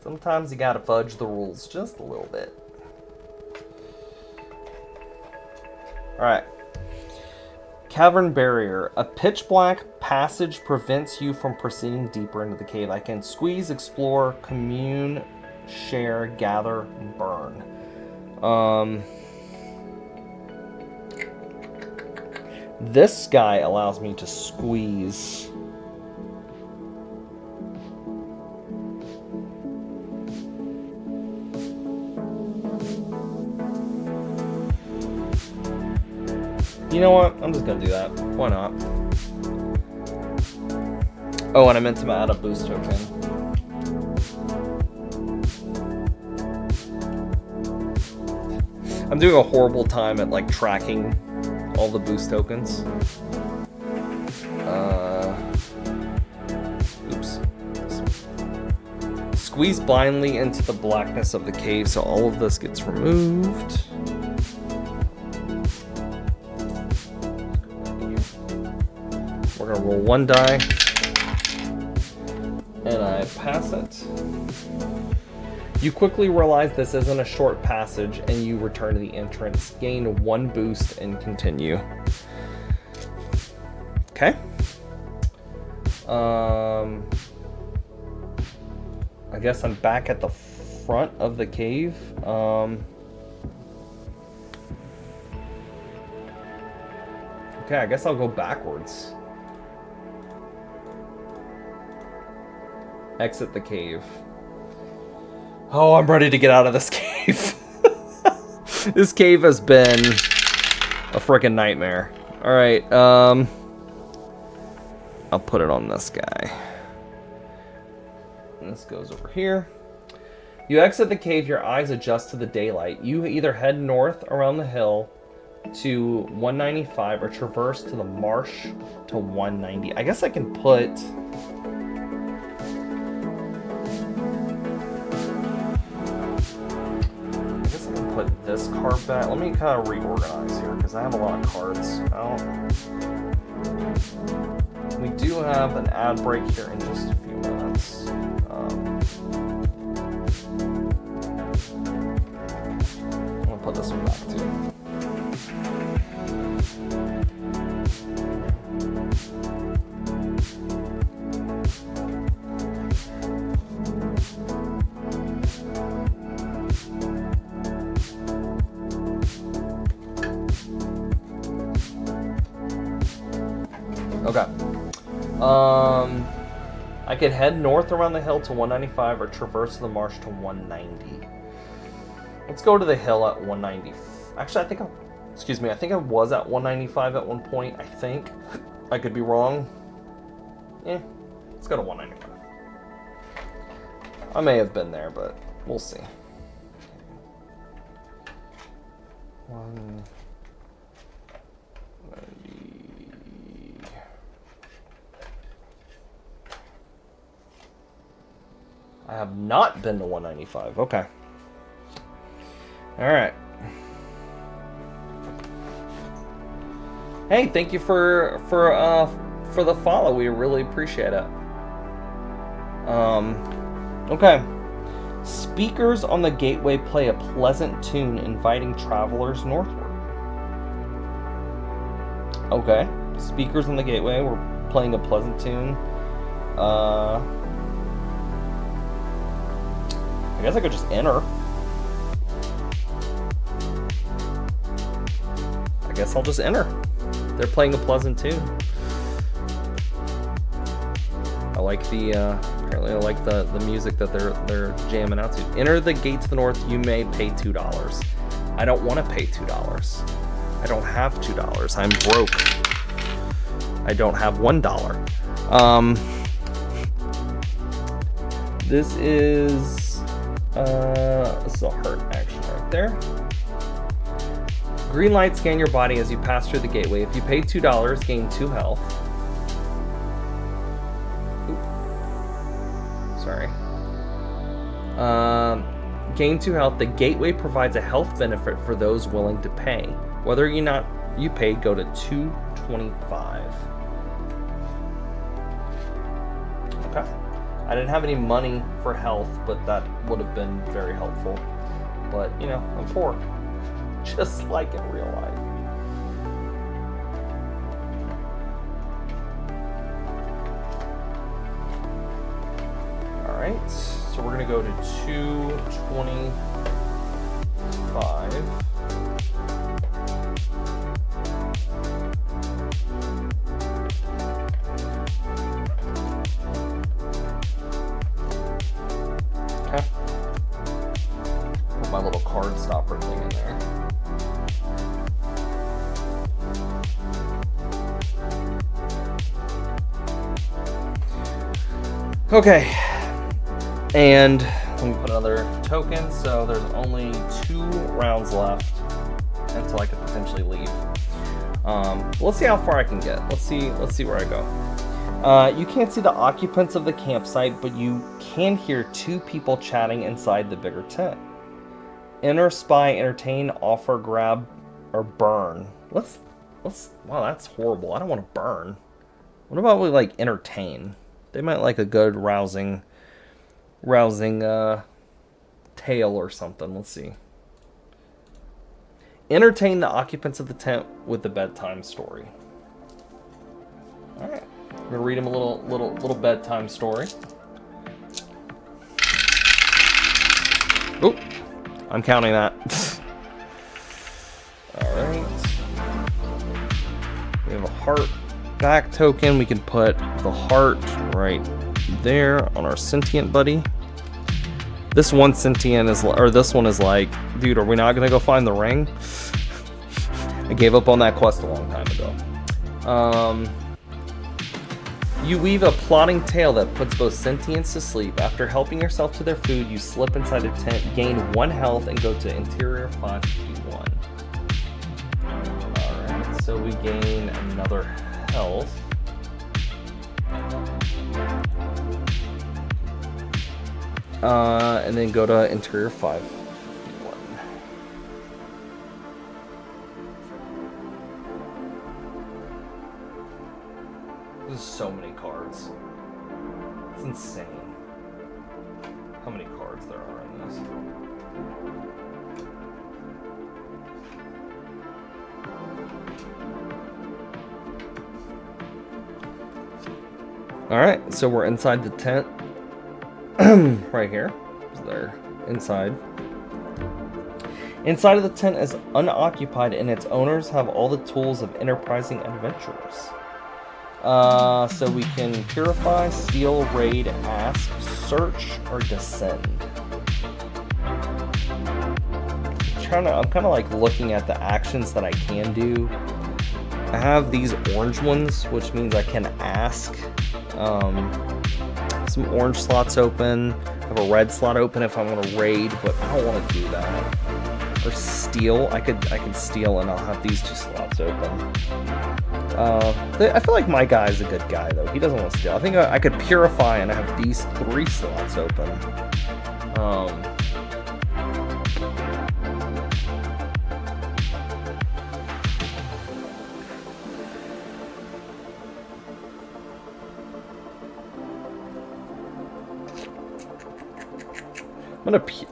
Sometimes you gotta fudge the rules just a little bit. Alright. Cavern barrier. A pitch black passage prevents you from proceeding deeper into the cave. I can squeeze, explore, commune, share, gather, burn. This guy allows me to squeeze. You know what? I'm just gonna do that. Why not? Oh, and I meant to add a boost token. I'm doing a horrible time at like tracking all the boost tokens. Oops. Squeeze blindly into the blackness of the cave, so all of this gets removed. We're gonna roll 1 die, and I pass it. You quickly realize this isn't a short passage, and you return to the entrance. Gain 1 boost and continue. Okay. I guess I'm back at the front of the cave. Okay, I guess I'll go backwards. Exit the cave. Oh, I'm ready to get out of this cave. This cave has been a freaking nightmare. Alright, I'll put it on this guy. and this goes over here. You exit the cave, your eyes adjust to the daylight. You either head north around the hill to 195 or traverse to the marsh to 190. I guess I can put... put this card back. Let me kind of reorganize here because I have a lot of cards. We do have an ad break here in just a few minutes. I'm gonna put this one back too. Okay. I could head north around the hill to 195 or traverse the marsh to 190. Let's go to the hill at 190. Actually, I think I was at 195 at one point. I think. I could be wrong. Let's go to 195. I may have been there, but we'll see. 190. I have not been to 195. Okay. All right. Hey, thank you for the follow. We really appreciate it. Okay. Speakers on the gateway play a pleasant tune inviting travelers northward. Okay. Speakers on the gateway were playing a pleasant tune. I guess I could just enter. I guess I'll just enter. They're playing a pleasant tune. I like the apparently I like the music that they're jamming out to. Enter the gate to the north. You may pay $2. I don't want to pay $2. I don't have $2. I'm broke. I don't have $1. This is a heart action right there. Green light scan your body as you pass through the gateway. If you pay $2, gain 2 health. Oop. Sorry. Gain 2 health. The gateway provides a health benefit for those willing to pay. Whether or not you pay, go to 225. Okay. I didn't have any money for health, but that would have been very helpful. But, you know, I'm poor. Just like in real life. Alright, so we're going to go to 225. Okay. Put my little card stopper thing in there. Okay, and let me put another token, so there's only 2 rounds left until I could potentially leave. Let's see how far I can get. Let's see where I go. You can't see the occupants of the campsite, but you can hear 2 people chatting inside the bigger tent. Enter, spy, entertain, offer, grab, or burn. Let's. Wow, that's horrible. I don't want to burn. What about we like entertain? They might like a good rousing tale or something. Let's see. Entertain the occupants of the tent with the bedtime story. All right, I'm gonna read them a little bedtime story. Oh, I'm counting that. All right. We have a heart back token. We can put the heart right there on our sentient buddy. This one sentient is, or this one is like, dude, are we not gonna go find the ring? I gave up on that quest a long time ago. You weave a plotting tale that puts both sentients to sleep. After helping yourself to their food, you slip inside a tent, gain 1 health, and go to interior 551. Alright, so we gain another health. And then go to interior 551. There's so many cards. It's insane how many cards there are in this. Alright, so we're inside the tent. Right here. So they're inside. Inside of the tent is unoccupied, and its owners have all the tools of enterprising adventurers. So we can purify, steal, raid, ask, search, or descend. I'm kind of like looking at the actions that I can do. I have these orange ones, which means I can ask. Some orange slots open. I have a red slot open if I want to raid, but I don't want to do that. Or steal. I could steal, and I'll have these 2 slots open. I feel like my guy is a good guy, though. He doesn't want to steal. I think I could purify, and I have these 3 slots open.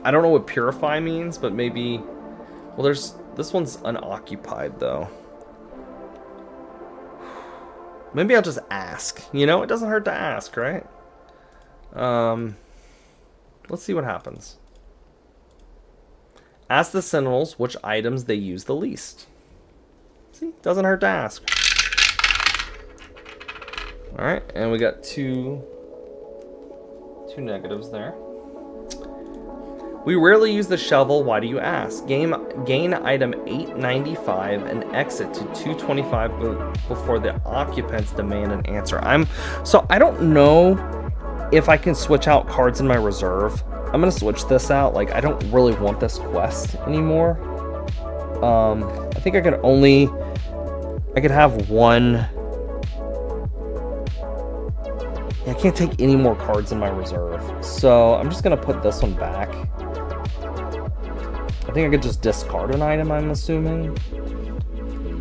I don't know what purify means, but maybe... Well, this one's unoccupied, though. Maybe I'll just ask. You know, it doesn't hurt to ask, right? Let's see what happens. Ask the Sentinels which items they use the least. See, doesn't hurt to ask. Alright, and we got two negatives there. We rarely use the shovel. Why do you ask? Gain item 895 and exit to 225 before the occupants demand an answer. So I don't know if I can switch out cards in my reserve. I'm gonna switch this out. Like, I don't really want this quest anymore. I think I could have one. I can't take any more cards in my reserve, so I'm just gonna put this one back. I think I could just discard an item, I'm assuming.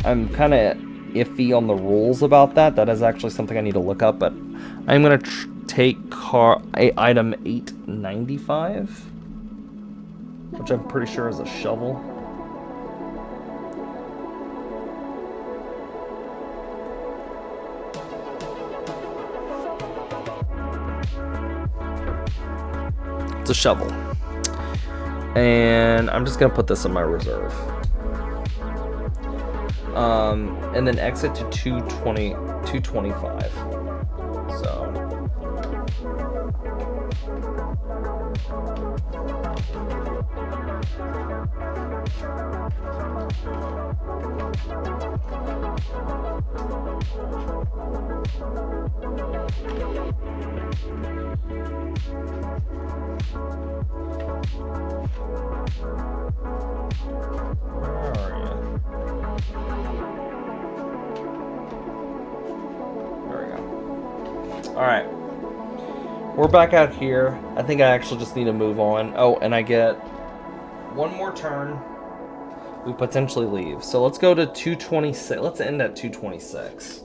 I'm kind of iffy on the rules about that. That is actually something I need to look up, but I'm going to take item 895, which I'm pretty sure is a shovel. It's a shovel. And I'm just going to put this in my reserve. And then exit to 225. So. Alright, we're back out here. I think I actually just need to move on. Oh, and I get one more turn. We potentially leave. So let's go to 226. Let's end at 226.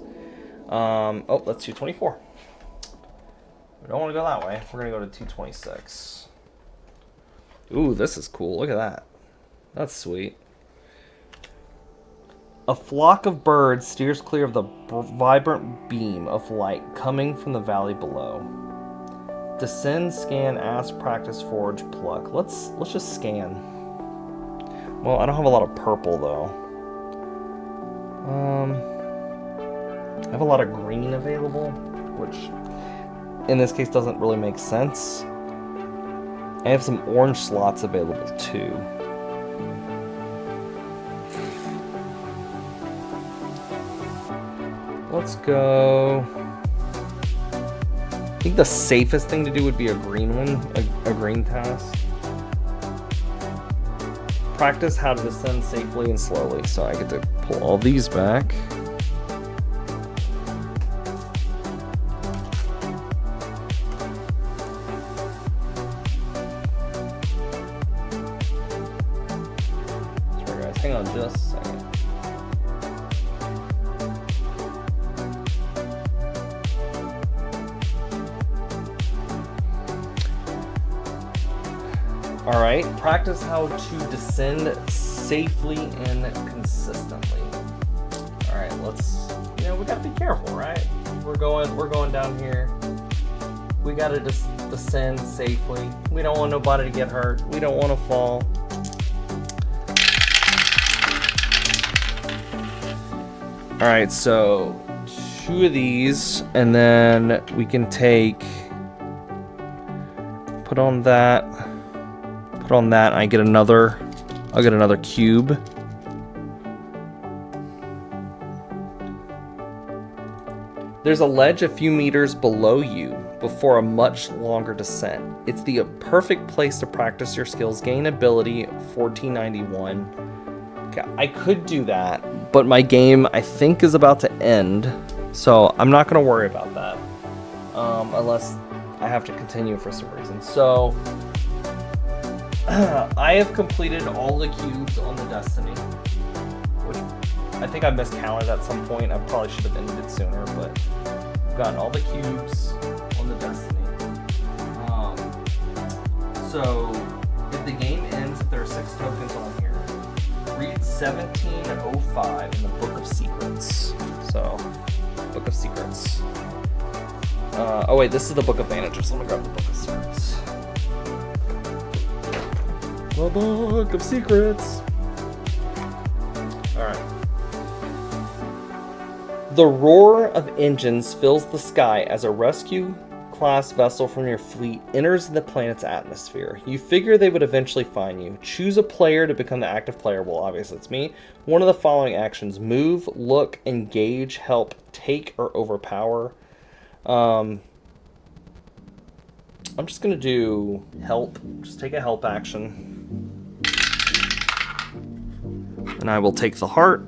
Oh, that's 224. We don't want to go that way. We're going to go to 226. Ooh, this is cool. Look at that. That's sweet. A flock of birds steers clear of the vibrant beam of light coming from the valley below. Descend, scan, ask, practice, forge, pluck. Let's just scan. Well, I don't have a lot of purple though. I have a lot of green available, which in this case doesn't really make sense. I have some orange slots available too. Let's go I think the safest thing to do would be a green one, a green task. Practice how to descend safely and slowly. So I get to pull all these back. Sorry guys, hang on just a second. All right, practice how to descend safely and consistently. All right, let's, we gotta be careful, right? We're going down here. We gotta just descend safely. We don't want nobody to get hurt. We don't want to fall. All right, so 2 of these, and then we can put on that. On that, I'll get another cube. There's a ledge a few meters below you before a much longer descent. It's the perfect place to practice your skills. Gain ability 1491. Okay, I could do that, but my game I think is about to end, so I'm not gonna worry about that unless I have to continue for some reason. So I have completed all the cubes on the Destiny, which I think I miscounted at some point. I probably should have ended it sooner, but I've gotten all the cubes on the Destiny. So if the game ends, if there are 6 tokens on here, read 1705 in the Book of Secrets. So, Book of Secrets. Oh wait, this is the Book of Vantage, so let me grab the Book of Secrets. The Book of Secrets. Alright. The roar of engines fills the sky as a rescue-class vessel from your fleet enters the planet's atmosphere. You figure they would eventually find you. Choose a player to become the active player. Well, obviously it's me. One of the following actions: move, look, engage, help, take, or overpower. I'm just going to do help. Just take a help action. And I will take the heart.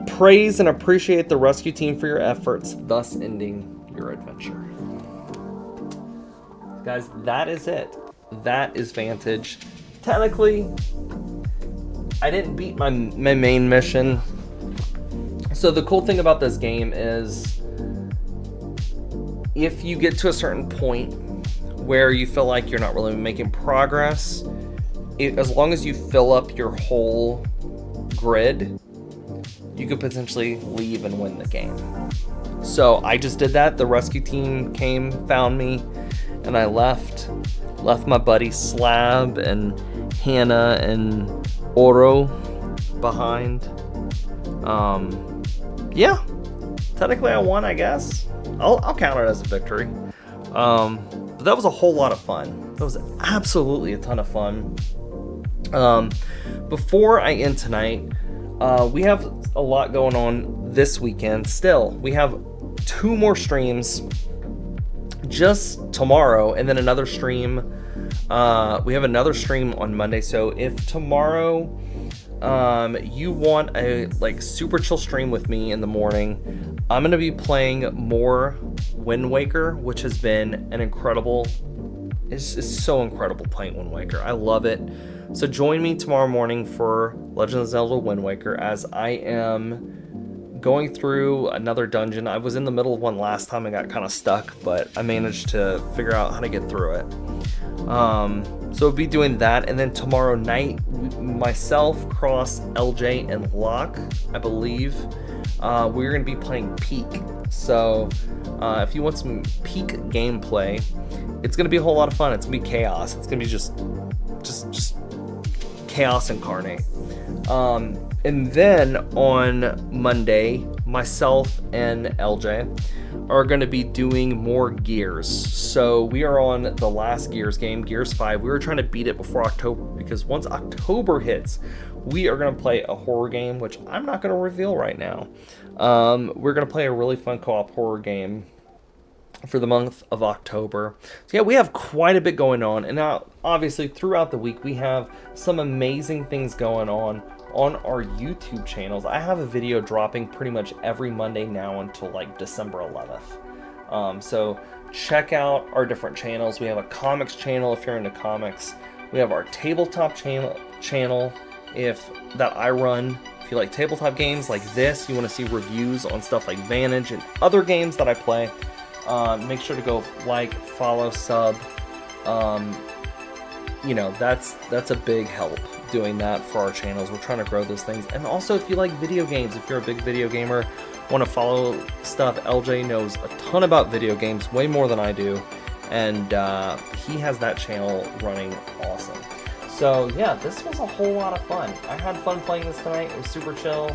Praise and appreciate the rescue team for your efforts, thus ending your adventure. Guys, that is it. That is Vantage. Technically, I didn't beat my main mission. So the cool thing about this game is if you get to a certain point where you feel like you're not really making progress, as long as you fill up your whole grid, you could potentially leave and win the game. So I just did that. The rescue team came, found me, and I left my buddy Slab and Hannah and Oro behind. Yeah, technically I won, I guess. I'll count it as a victory. But that was a whole lot of fun. That was absolutely a ton of fun. Before I end tonight, we have a lot going on this weekend. Still, we have 2 more streams just tomorrow, and then another stream. We have another stream on Monday. So if tomorrow you want a super chill stream with me in the morning, I'm gonna be playing more Wind Waker, which has been an incredible. It's so incredible playing Wind Waker. I love it. So join me tomorrow morning for Legend of Zelda Wind Waker as I am going through another dungeon. I was in the middle of one last time and got kind of stuck, but I managed to figure out how to get through it. So we'll be doing that, and then tomorrow night, myself, Cross, LJ, and Locke, I believe, we're going to be playing Peak. So if you want some Peak gameplay, it's going to be a whole lot of fun. It's going to be chaos. It's going to be just chaos incarnate. And then on Monday, myself and LJ are going to be doing more Gears. So we are on the last Gears game, Gears 5. We were trying to beat it before October, because once October hits, we are going to play a horror game, which I'm not going to reveal right now. We're going to play a really fun co-op horror game for the month of October. So yeah, we have quite a bit going on, and now obviously throughout the week we have some amazing things going on our YouTube channels. I have a video dropping pretty much every Monday now until like December 11th. So check out our different channels. We have a comics channel if you're into comics. We have our tabletop channel if that I run. If you like tabletop games like this, you want to see reviews on stuff like Vantage and other games that I play, make sure to go like, follow, sub. You know, that's a big help doing that for our channels. We're trying to grow those things. And also, if you like video games, if you're a big video gamer, want to follow stuff, LJ knows a ton about video games, way more than I do, and he has that channel running awesome. So yeah, this was a whole lot of fun. I had fun playing this tonight. It was super chill.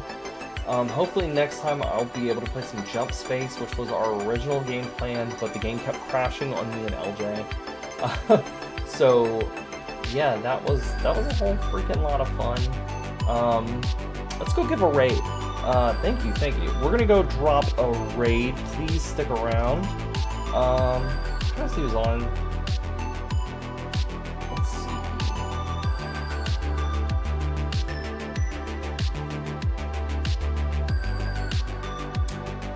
Hopefully next time I'll be able to play some Jump Space, which was our original game plan, but the game kept crashing on me and LJ. So yeah, that was a whole freaking lot of fun. Let's go give a raid. Thank you. We're gonna go drop a raid. Please stick around. Let's see who's on. Let's see.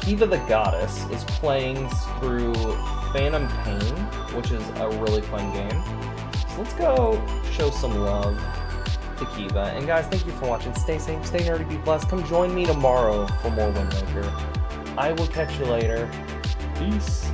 Kiva the Goddess is playing through Phantom Pain, which is a really fun game. So let's go show some love to Kiva. And guys, thank you for watching. Stay safe, stay nerdy, be blessed. Come join me tomorrow for more Windmaker. I will catch you later. Peace.